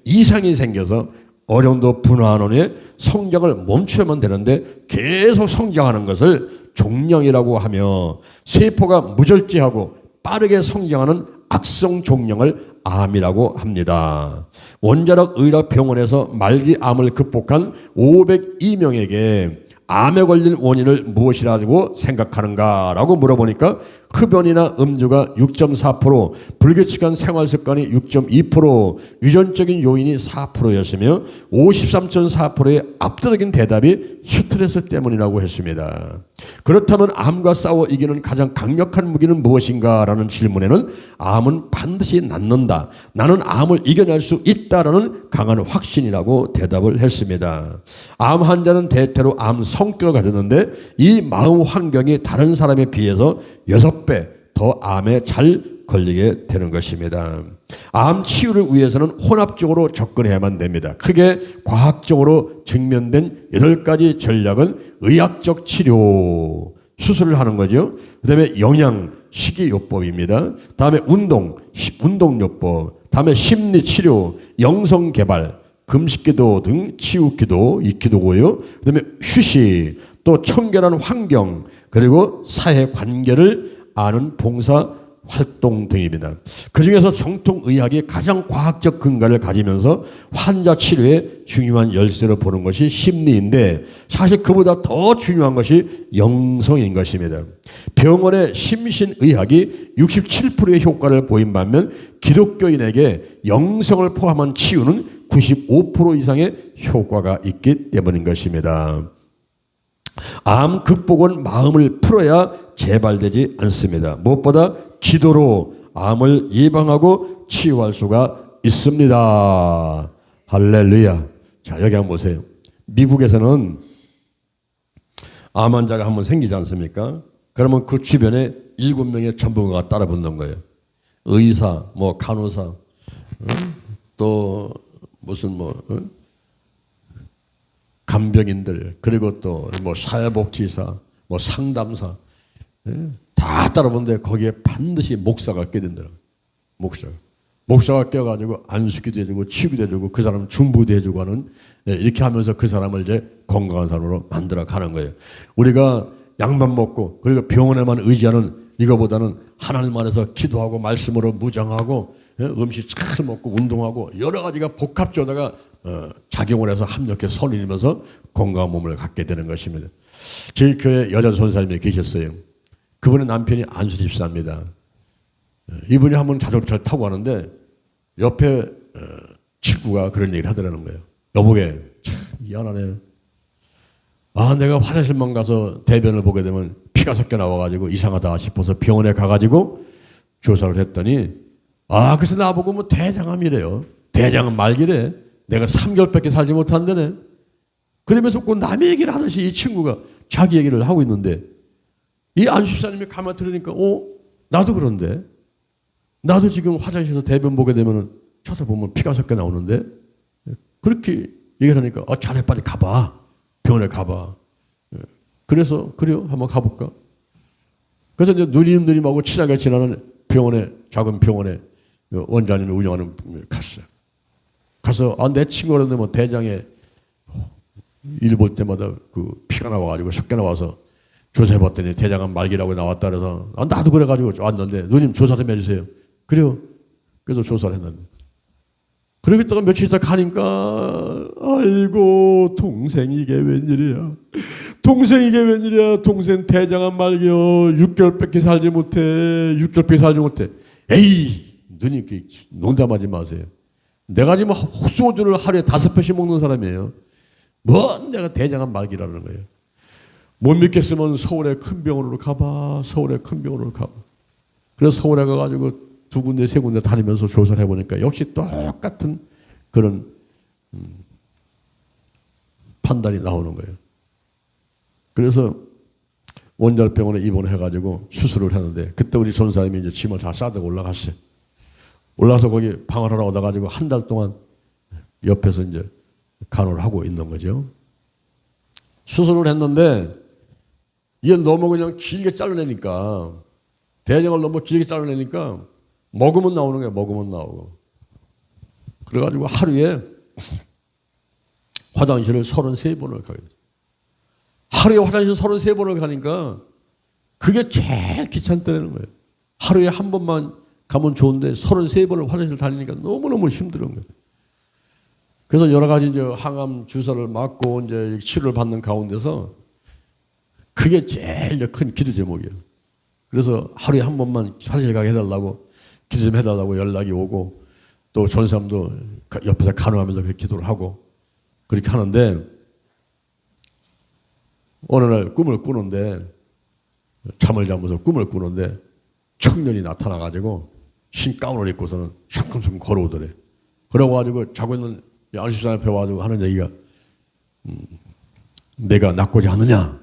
이상이 생겨서 어느 정도 분화하는 후에 성장을 멈추면 되는데 계속 성장하는 것을 종양이라고 하며 세포가 무절제하고 빠르게 성장하는 악성 종양을 암이라고 합니다. 원자력 의학병원에서 말기암을 극복한 502명에게 암에 걸린 원인을 무엇이라고 생각하는가라고 물어보니까 흡연이나 음주가 6.4%, 불규칙한 생활습관이 6.2%, 유전적인 요인이 4%였으며 53.4%의 압도적인 대답이 스트레스 때문이라고 했습니다. 그렇다면 암과 싸워 이기는 가장 강력한 무기는 무엇인가라는 질문에는 암은 반드시 낫는다. 나는 암을 이겨낼 수 있다라는 강한 확신이라고 대답을 했습니다. 암 환자는 대체로 암 성격을 가졌는데 이 마음 환경이 다른 사람에 비해서 6배 더 암에 잘 걸리게 되는 것입니다. 암 치유를 위해서는 혼합적으로 접근해야만 됩니다. 크게 과학적으로 증명된 8가지 전략은 의학적 치료, 수술을 하는 거죠. 그 다음에 영양, 식이요법입니다. 다음에 운동요법, 다음에 심리치료, 영성개발, 금식기도 등 치유기도, 이 기도고요. 그 다음에 휴식, 또 청결한 환경, 그리고 사회관계를 아는 봉사 활동 등입니다. 그 중에서 정통의학이 가장 과학적 근거를 가지면서 환자 치료에 중요한 열쇠로 보는 것이 심리인데 사실 그보다 더 중요한 것이 영성인 것입니다. 병원의 심신의학이 67%의 효과를 보인 반면 기독교인에게 영성을 포함한 치유는 95% 이상의 효과가 있기 때문인 것입니다. 암 극복은 마음을 풀어야 재발되지 않습니다. 무엇보다 기도로 암을 예방하고 치유할 수가 있습니다. 할렐루야. 자, 여기 한번 보세요. 미국에서는 암 환자가 한번 생기지 않습니까? 그러면 그 주변에 7명의 전문가가 따라 붙는 거예요. 의사, 뭐 간호사, 또 무슨 간병인들, 그리고 또 뭐 사회복지사, 뭐 상담사, 다 따라 붙는데 거기에 반드시 목사가 껴든더라고요. 목사가 껴가지고 안수기도 해주고 치유도 해주고 그 사람 중보도 해주고 하는, 이렇게 하면서 그 사람을 이제 건강한 사람으로 만들어 가는 거예요. 우리가 약만 먹고 그리고 병원에만 의지하는 이거보다는 하나님 안에서 기도하고 말씀으로 무장하고 음식 잘 먹고 운동하고 여러 가지가 복합적으로다가 작용을 해서 합력해 선이면서 건강한 몸을 갖게 되는 것입니다. 저희 교회 여자 선사님이 계셨어요. 그분의 남편이 안수 집사입니다. 이분이 한번 자동차를 타고 가는데 옆에 친구가 그런 얘기를 하더라는 거예요. 여보게, 참 미안하네. 내가 화장실만 가서 대변을 보게 되면 피가 섞여 나와가지고 이상하다 싶어서 병원에 가가지고 조사를 했더니 그래서 나보고 뭐 대장암이래요. 대장암 말기래. 내가 3개월밖에 살지 못한다네. 그러면서 꼭 남의 얘기를 하듯이 이 친구가 자기 얘기를 하고 있는데 이 안수사님이 가만 들으니까 나도 그런데 나도 지금 화장실에서 대변 보게 되면 쳐다보면 피가 섞여 나오는데 그렇게 얘기하니까 자네 빨리 가봐. 병원에 가봐. 그래서 그래요? 한번 가볼까? 그래서 이제 누님하고 친하게 지나는 병원에, 작은 병원에 원장님이 운영하는 갔어요. 가서 내 친구라는데 뭐 대장에 일 볼 때마다 그 피가 나와가지고 섞여 나와서 조사해봤더니 대장암 말기라고 나왔다 그래서 나도 그래가지고 왔는데 누님 조사 좀 해주세요. 그래요. 그래서 조사를 했는데 그러겠다가 며칠 있다 가니까 아이고 동생 이게 웬일이야. 동생 대장암 말기요. 6개월밖에 살지 못해. 6개월밖에 살지 못해. 에이 누님 농담하지 마세요. 내가 지금 소주를 하루에 5편씩 먹는 사람이에요. 뭔 내가 대장암 말기라는 거예요. 못 믿겠으면 서울에 큰 병원으로 가봐. 그래서 서울에 가가지고 2군데 3군데 다니면서 조사를 해보니까 역시 똑같은 그런 판단이 나오는 거예요. 그래서 원자병원에 입원해가지고 수술을 했는데 그때 우리 전사님이 이제 짐을 다 싸들고 올라갔어요. 올라서 거기 방을 하나 얻어가지고 한 달 동안 옆에서 이제 간호를 하고 있는 거죠. 수술을 했는데 이게 너무 그냥 길게 잘라내니까 대장을 너무 길게 잘라내니까 먹으면 나오는 거예요. 먹으면 나오고. 그래가지고 하루에 화장실을 33번을 가게 됐어요. 하루에 화장실 33번을 가니까 그게 제일 귀찮다는 거예요. 하루에 한 번만 가면 좋은데 33번을 화장실 다니니까 너무너무 힘든 거예요. 그래서 여러 가지 이제 항암 주사를 맞고 이제 치료를 받는 가운데서 그게 제일 큰 기도 제목이에요. 그래서 하루에 한 번만 화장실 가게 해달라고 기도 좀 해달라고 연락이 오고 또 전사람도 옆에서 간호하면서 그렇게 기도를 하고 그렇게 하는데 어느 날 꿈을 꾸는데 잠을 자면서 꿈을 꾸는데 청년이 나타나가지고 흰 가운을 입고서는 샹큼샹큼 걸어오더래. 그래가지고 자고 있는 안수사 앞에 와가지고 하는 얘기가 내가 낫고자 하느냐?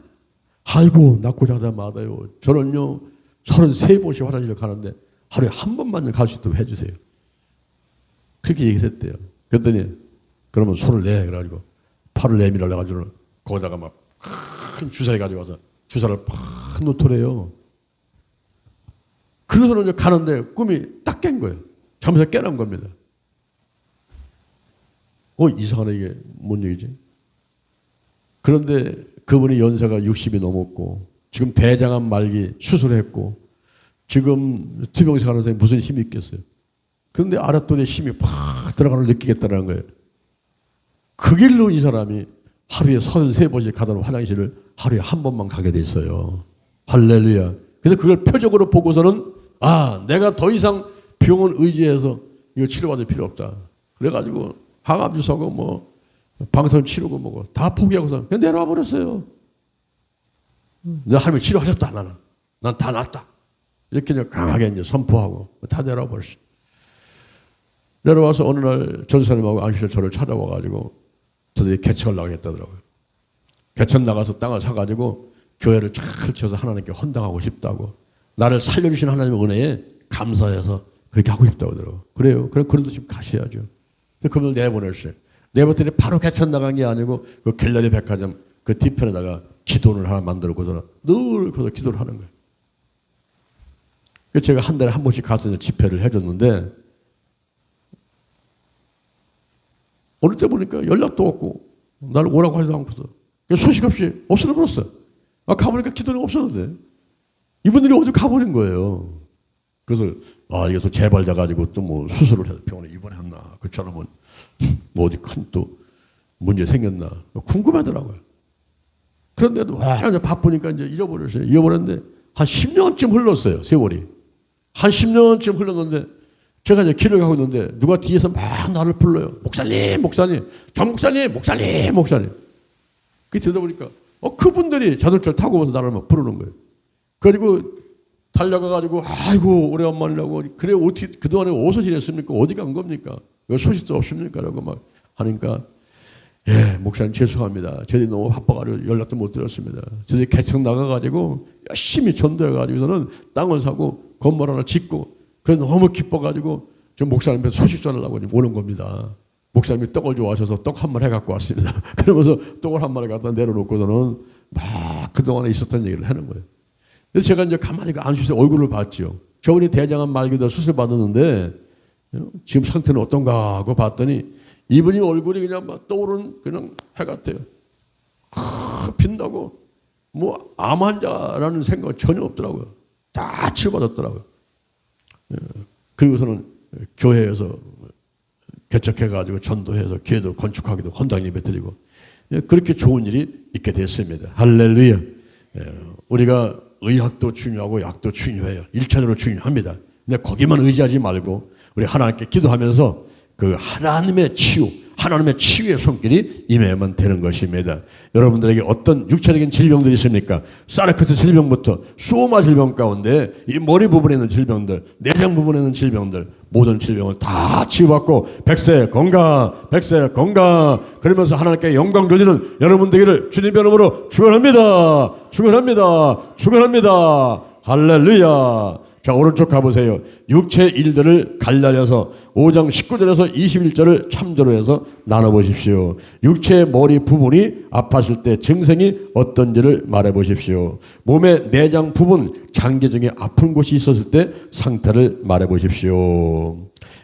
아이고 낫고자 하자 마다요. 저는요 33번씩 화장실을 가는데 하루에 한 번만 갈 수 있도록 해주세요. 그렇게 얘기를 했대요. 그랬더니 그러면 손을 내 그래가지고 팔을 내밀어 가지고 거기다가 막 큰 주사기 가지고 와서 주사를 팍 놓더래요. 그래서 이제 가는데 꿈이 딱 깬 거예요. 잠에서 깨난 겁니다. 이상하네 이게 뭔 얘기지? 그런데 그분이 연세가 60이 넘었고 지금 대장암 말기 수술했고 지금 투병생 하는 사람이 무슨 힘이 있겠어요? 그런데 알았더니 힘이 팍 들어가는 걸 느끼겠다는 거예요. 그 길로 이 사람이 하루에 33번씩 가던 화장실을 하루에 한 번만 가게 됐어요. 할렐루야. 그래서 그걸 표적으로 보고서는 내가 더 이상 병원 의지해서 이거 치료받을 필요 없다. 그래가지고 항암주사고 뭐 방사선 치료고 뭐고 다 포기하고서 그냥 내려와 버렸어요. 내 하나님이 치료하셨다 나는. 난 다 낫다. 이렇게 이제 강하게 이제 선포하고 다 내려와 버렸어. 내려와서 어느 날 전사님하고 안식처를 저를 찾아와가지고 저들이 개척을 나가겠다더라고요. 개천 나가서 땅을 사가지고 교회를 잘 쳐서 하나님께 헌당하고 싶다고. 나를 살려주신 하나님의 은혜에 감사해서 그렇게 하고 싶다고 하더라고요. 그래요. 그런데 지금 가셔야죠. 그분을 내보냈어요. 내보냈더니 바로 개천 나간 게 아니고 그 갤러리 백화점 그 뒤편에다가 기도를 하나 만들고서 늘 거기서 기도를 하는 거예요. 제가 한 달에 한 번씩 가서 집회를 해줬는데 어느 때 보니까 연락도 없고 나를 오라고 하지도 않고서 소식 없이 없어져버렸어. 가보니까 기도는 없었는데 이분들이 어디 가버린 거예요. 그래서 이게 또 재발돼 가지고 또 뭐 수술을 해서 병원에 입원했나, 그처럼은 뭐 어디 큰 또 문제 생겼나 궁금하더라고요. 그런데도 완전 바쁘니까 이제 잊어버렸어요. 잊어버렸는데 한 10년쯤 흘렀어요. 세월이 한 10년쯤 흘렀는데 제가 이제 길을 가고 있는데 누가 뒤에서 막 나를 불러요. 목사님, 목사님, 정 목사님, 목사님, 목사님. 그게 들다 보니까 그분들이 자동차를 타고 와서 나를 막 부르는 거예요. 그리고 달려가가지고 아이고 오래간만이라고 그래 어떻게 그동안에 어디서 지냈습니까? 어디 간 겁니까? 왜 소식도 없습니까? 라고 막 하니까 예 목사님 죄송합니다. 저희들이 너무 바빠가지고 연락도 못 드렸습니다. 저희들이 개척 나가가지고 열심히 전도해가지고서는 땅을 사고 건물 하나 짓고 그래 너무 기뻐가지고 저 목사님한테 소식 전하려고 오는 겁니다. 목사님이 떡을 좋아하셔서 떡 한 마리 해갖고 왔습니다. 그러면서 떡을 한 마리 갖다 내려놓고서는 막 그동안에 있었던 얘기를 하는 거예요. 그래서 제가 이제 가만히 안수해서 얼굴을 봤죠. 저분이 대장암 말기도 수술 받았는데 지금 상태는 어떤가 하고 봤더니 이분이 얼굴이 그냥 막 떠오르는 그냥 해 같아요. 빛나고 뭐 암 환자라는 생각 전혀 없더라고요. 다 치료받았더라고요. 그리고서는 교회에서 개척해가지고 전도해서 교회도 건축하기도 헌당 예배 드리고 그렇게 좋은 일이 있게 됐습니다. 할렐루야. 우리가 의학도 중요하고 약도 중요해요. 1차적으로 중요합니다. 근데 거기만 의지하지 말고 우리 하나님께 기도하면서 그 하나님의 치유, 하나님의 치유의 손길이 임해야만 되는 것입니다. 여러분들에게 어떤 육체적인 질병들이 있습니까? 사르코스 질병부터 수오마 질병 가운데 이 머리 부분에 있는 질병들, 내장 부분에 있는 질병들, 모든 질병을 다 치유받고 백세 건강, 백세 건강 그러면서 하나님께 영광 돌리는 여러분 되기를 주님의 이름으로 축원합니다. 축원합니다. 축원합니다. 할렐루야. 자, 오른쪽 가보세요. 육체 일들을 갈라려서 5장 19절에서 21절을 참조로 해서 나눠보십시오. 육체의 머리 부분이 아팠을 때 증상이 어떤지를 말해보십시오. 몸의 내장 부분, 장기 중에 아픈 곳이 있었을 때 상태를 말해보십시오.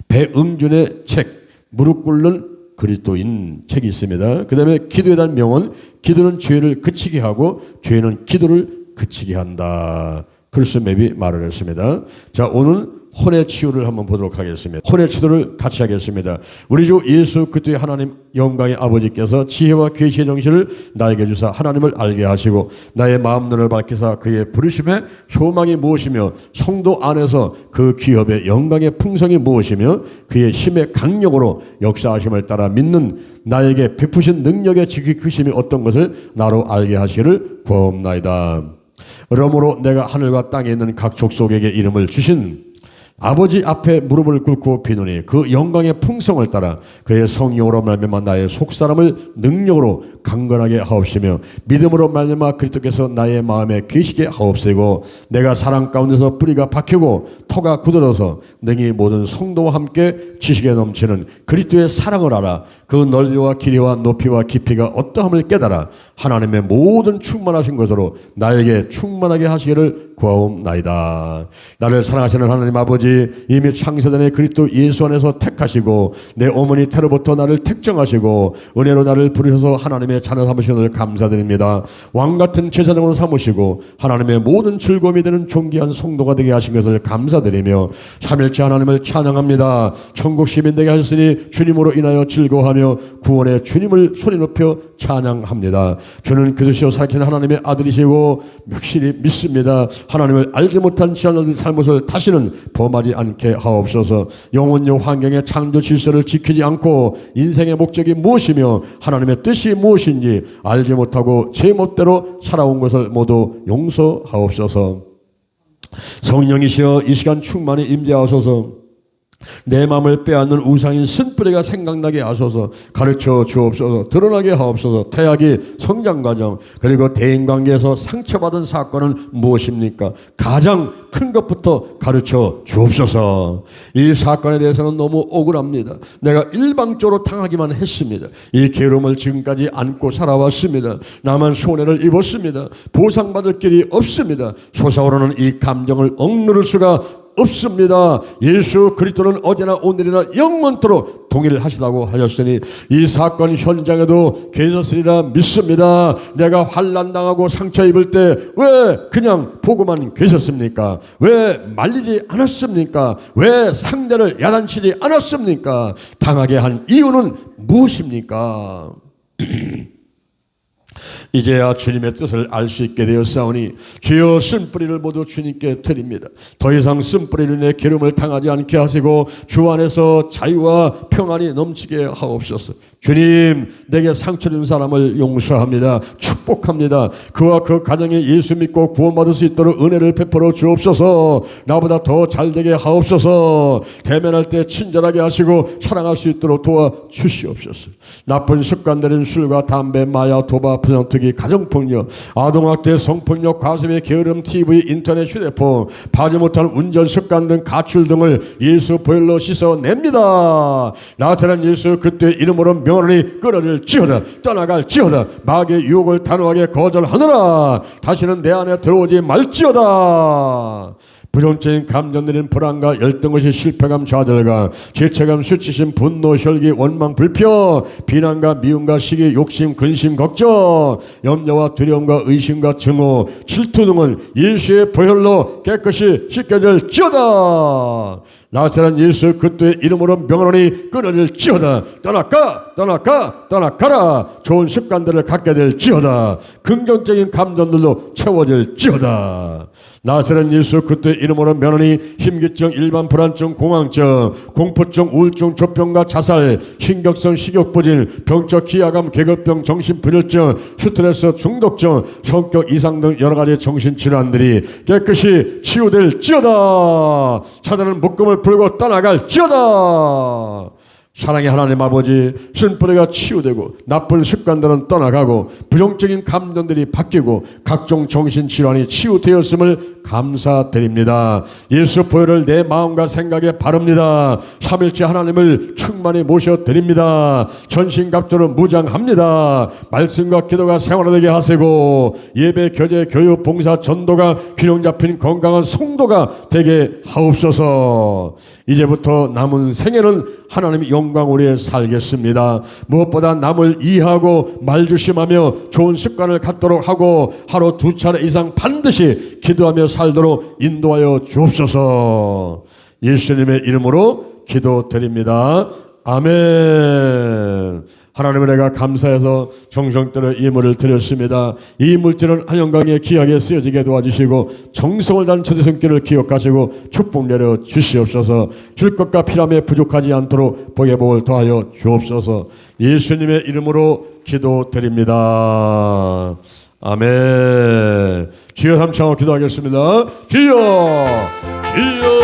배응준의 책, 무릎 꿇는 그리스도인 책이 있습니다. 그 다음에 기도에 대한 명언, 기도는 죄를 그치게 하고 죄는 기도를 그치게 한다. 크리스맵이 말을 했습니다. 자, 오늘 혼의 치유를 한번 보도록 하겠습니다. 혼의 치유를 같이 하겠습니다. 우리 주 예수 그리스도의 하나님 영광의 아버지께서 지혜와 계시의 정신을 나에게 주사 하나님을 알게 하시고 나의 마음 눈을 밝히사 그의 부르심의 소망이 무엇이며 성도 안에서 그 기업의 영광의 풍성이 무엇이며 그의 힘의 강력으로 역사하심을 따라 믿는 나에게 베푸신 능력의 지극히심이 어떤 것을 나로 알게 하시기를 구하옵나이다. 그러므로 내가 하늘과 땅에 있는 각 족속에게 이름을 주신 아버지 앞에 무릎을 꿇고 비노니 그 영광의 풍성을 따라 그의 성령으로 말미암아 나의 속사람을 능력으로 강건하게 하옵시며 믿음으로 말미암아 그리스도께서 나의 마음에 계시게 하옵시고 내가 사랑 가운데서 뿌리가 박히고 토가 굳어져서 능히 모든 성도와 함께 지식에 넘치는 그리스도의 사랑을 알아 그 넓이와 길이와 높이와 깊이가 어떠함을 깨달아 하나님의 모든 충만하신 것으로 나에게 충만하게 하시기를 구하옵나이다. 나를 사랑하시는 하나님 아버지 이미 창세전에 그리스도 예수 안에서 택하시고 내 어머니 태로부터 나를 택정하시고 은혜로 나를 부르셔서 하나님의 자녀 삼으신 것을 감사드립니다. 왕같은 제사장으로 삼으시고 하나님의 모든 즐거움이 되는 존귀한 성도가 되게 하신 것을 감사드리며 삼일째 하나님을 찬양합니다. 천국 시민 되게 하셨으니 주님으로 인하여 즐거워하며 구원의 주님을 소리 높여 찬양합니다. 주는 그리스도 살아계신 하나님의 아들이시고 확실히 믿습니다. 하나님을 알지 못한 지하들의 삶을 다시는 범하지 않게 하옵소서. 영혼요 환경의 창조 질서를 지키지 않고 인생의 목적이 무엇이며 하나님의 뜻이 무엇인지 알지 못하고 제 멋대로 살아온 것을 모두 용서하옵소서. 성령이시여 이 시간 충만히 임재하소서. 내 마음을 빼앗는 우상인 쓴뿌리가 생각나게 하소서. 가르쳐 주옵소서. 드러나게 하옵소서. 태학이 성장과정 그리고 대인관계에서 상처받은 사건은 무엇입니까? 가장 큰 것부터 가르쳐 주옵소서. 이 사건에 대해서는 너무 억울합니다. 내가 일방적으로 당하기만 했습니다. 이 괴로움을 지금까지 안고 살아왔습니다. 나만 손해를 입었습니다. 보상받을 길이 없습니다. 솟아오르는 이 감정을 억누를 수가 없습니다. 예수 그리스도는 어제나 오늘이나 영원토록 동일하시다고 하셨으니 이 사건 현장에도 계셨으리라 믿습니다. 내가 환난당하고 상처 입을 때 왜 그냥 보고만 계셨습니까? 왜 말리지 않았습니까? 왜 상대를 야단치지 않았습니까? 당하게 한 이유는 무엇입니까? 이제야 주님의 뜻을 알 수 있게 되었사오니 주여 쓴뿌리를 모두 주님께 드립니다. 더 이상 쓴뿌리로 인해 기름을 당하지 않게 하시고 주 안에서 자유와 평안이 넘치게 하옵소서. 주님, 내게 상처 준 사람을 용서합니다. 축복합니다. 그와 그 가정에 예수 믿고 구원받을 수 있도록 은혜를 베풀어 주옵소서. 나보다 더 잘되게 하옵소서. 대면할 때 친절하게 하시고 사랑할 수 있도록 도와주시옵소서. 나쁜 습관들은 술과 담배, 마약, 도박, 부정투기, 가정폭력, 아동학대, 성폭력, 과습의 게으름, TV, 인터넷, 휴대폰, 바지 못한 운전 습관 등 가출 등을 예수 보혈로 씻어냅니다. 나타난 예수 그때의 이름으로 명하니 끊어질지어다. 떠나갈지어다. 마귀의 유혹을 단호하게 거절하느라. 다시는 내 안에 들어오지 말지어다. 부정적인 감정들인 불안과 열등의식, 실패감, 좌절감, 죄책감, 수치심, 분노, 혈기, 원망, 불평, 비난과 미움과 시기, 욕심, 근심, 걱정, 염려와 두려움과 의심과 증오, 질투 등은 예수의 보혈로 깨끗이 씻겨질지어다. 나사렛 예수 그리스도의 이름으로 명하노니 끊어질지어다. 떠나가라. 좋은 습관들을 갖게 될지어다. 긍정적인 감정들로 채워질지어다. 나사렛 예수 그리스도의 이름으로 명하노니 힘기증, 일반 불안증, 공황증, 공포증, 우울증, 조병과 자살, 신경성 식욕부진, 병적 기하감, 계급병, 정신불일증, 스트레스, 중독증, 성격 이상 등 여러가지 정신질환들이 깨끗이 치유될지어다. 사단은 묶음을 풀고 떠나갈지어다. 사랑의 하나님 아버지, 쓴뿌리가 치유되고 나쁜 습관들은 떠나가고 부정적인 감정들이 바뀌고 각종 정신질환이 치유되었음을 감사드립니다. 예수 보혈을 내 마음과 생각에 바릅니다. 삼일째 하나님을 충만히 모셔드립니다. 전신갑주로 무장합니다. 말씀과 기도가 생활화되게 하시고 예배, 교제, 교육, 봉사, 전도가 균형 잡힌 건강한 성도가 되게 하옵소서. 이제부터 남은 생애는 하나님의 영광 위에 살겠습니다. 무엇보다 남을 이해하고 말조심하며 좋은 습관을 갖도록 하고 하루 2차례 이상 반드시 기도하며 살도록 인도하여 주옵소서. 예수님의 이름으로 기도드립니다. 아멘. 하나님을 내가 감사해서 정성들의 예물을 드렸습니다. 이 물질은 한영강에 귀하게 쓰여지게 도와주시고 정성을 다한 초대 손길을 기억하시고 축복 내려 주시옵소서. 줄 것과 필요함에 부족하지 않도록 복의 복을 더하여 주옵소서. 예수님의 이름으로 기도드립니다. 아멘. 주여 삼창하고 기도하겠습니다. 주여, 주여.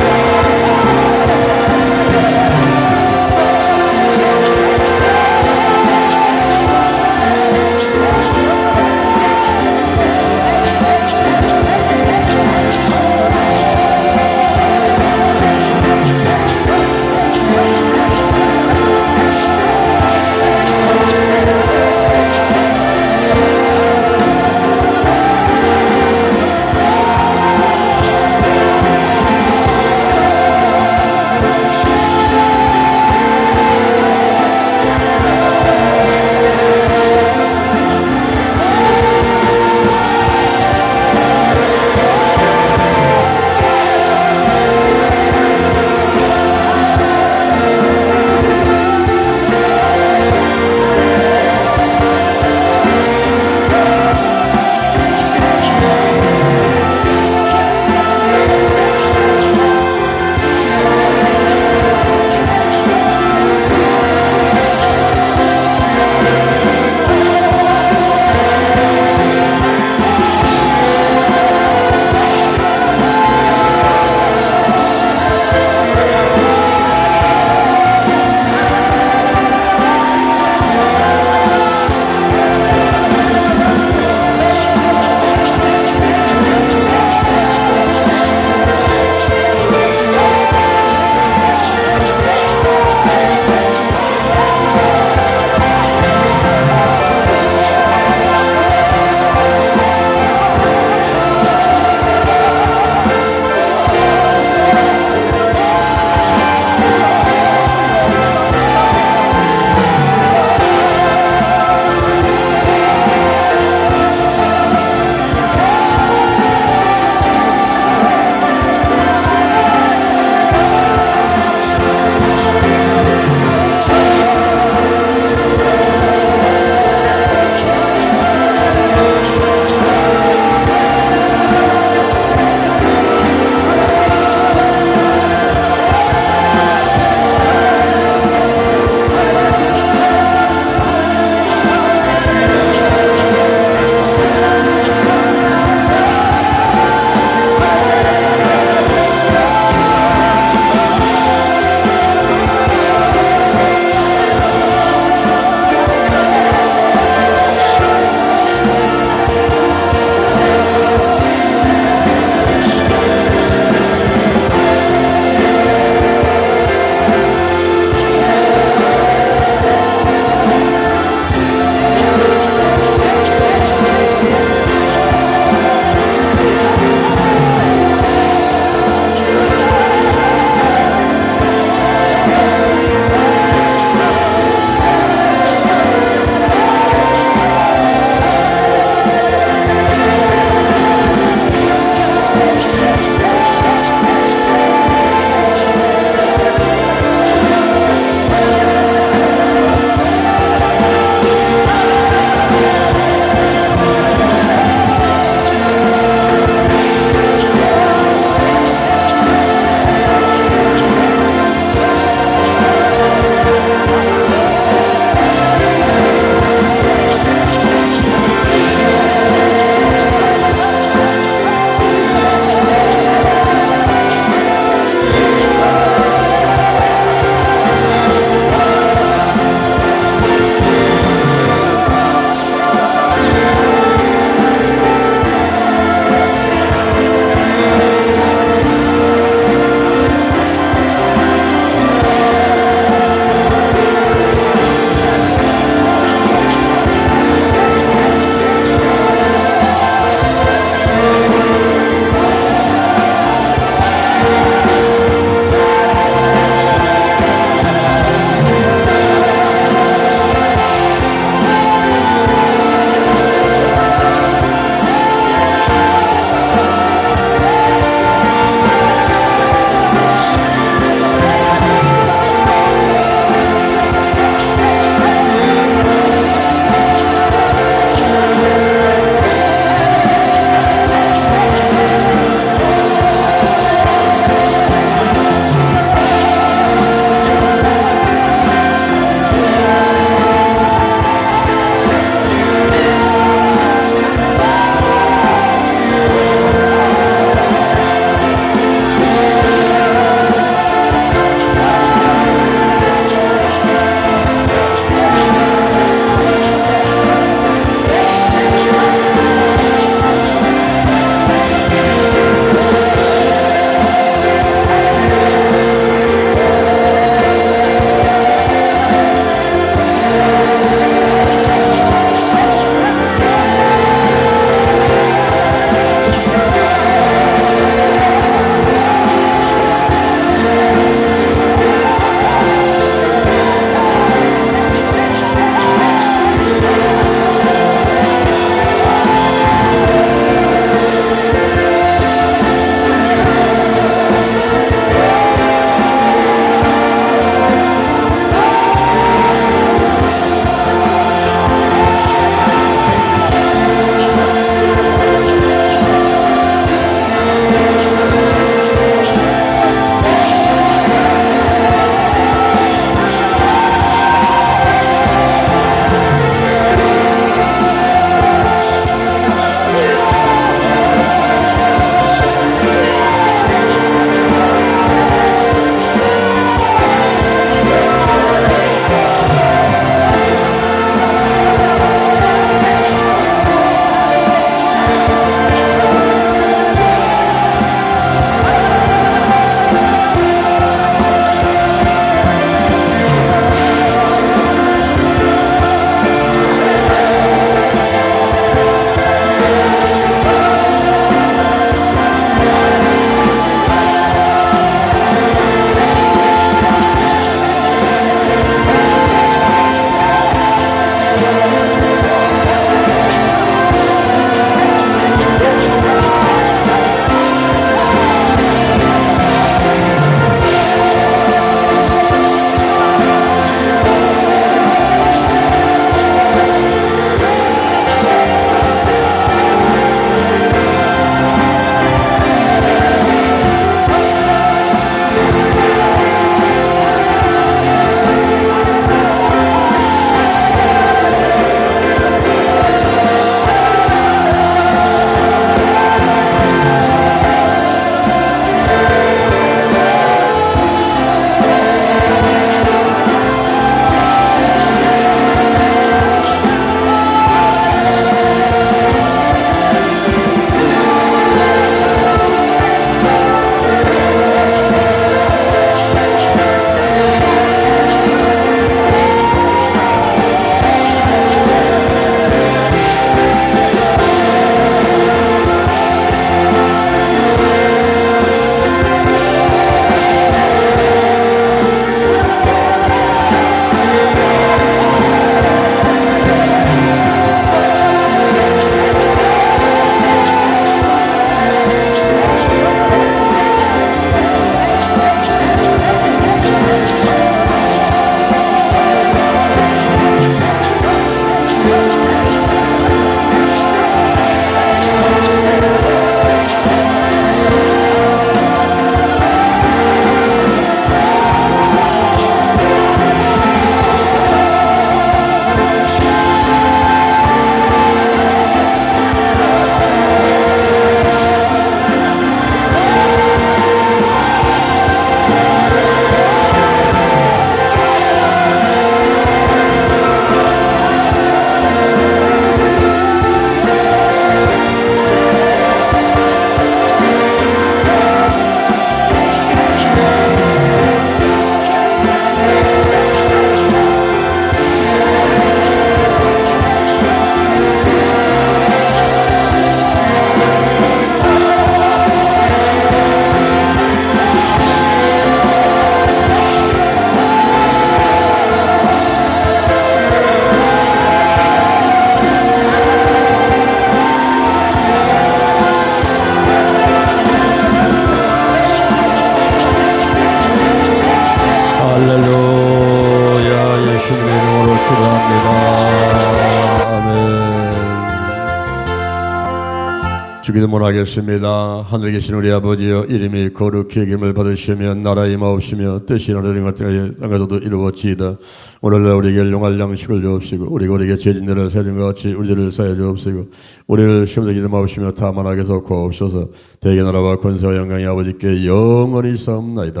주기도문 하겠습니다. 하늘에 계신 우리 아버지여, 이름이 거룩히 여김을 받으시며 나라의 마옵시며 뜻이 하늘인 같은 땅에서도 이루어지이다. 오늘날 우리에게 용할 양식을 주옵시고 우리가 우리에게 죄진 자를 사준 것 같이 우리를 사여 주옵시고 우리를 시험에 들게 마옵시며 다만 악에서 구하옵소서. 대개 나라와 권세와 영광이 아버지께 영원히 있사옵나이다.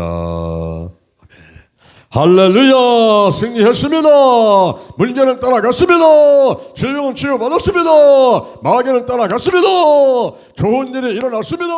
할렐루야! 승리했습니다. 문제는 따라갔습니다. 질병은 치유받았습니다. 마귀는 따라갔습니다. 좋은 일이 일어났습니다.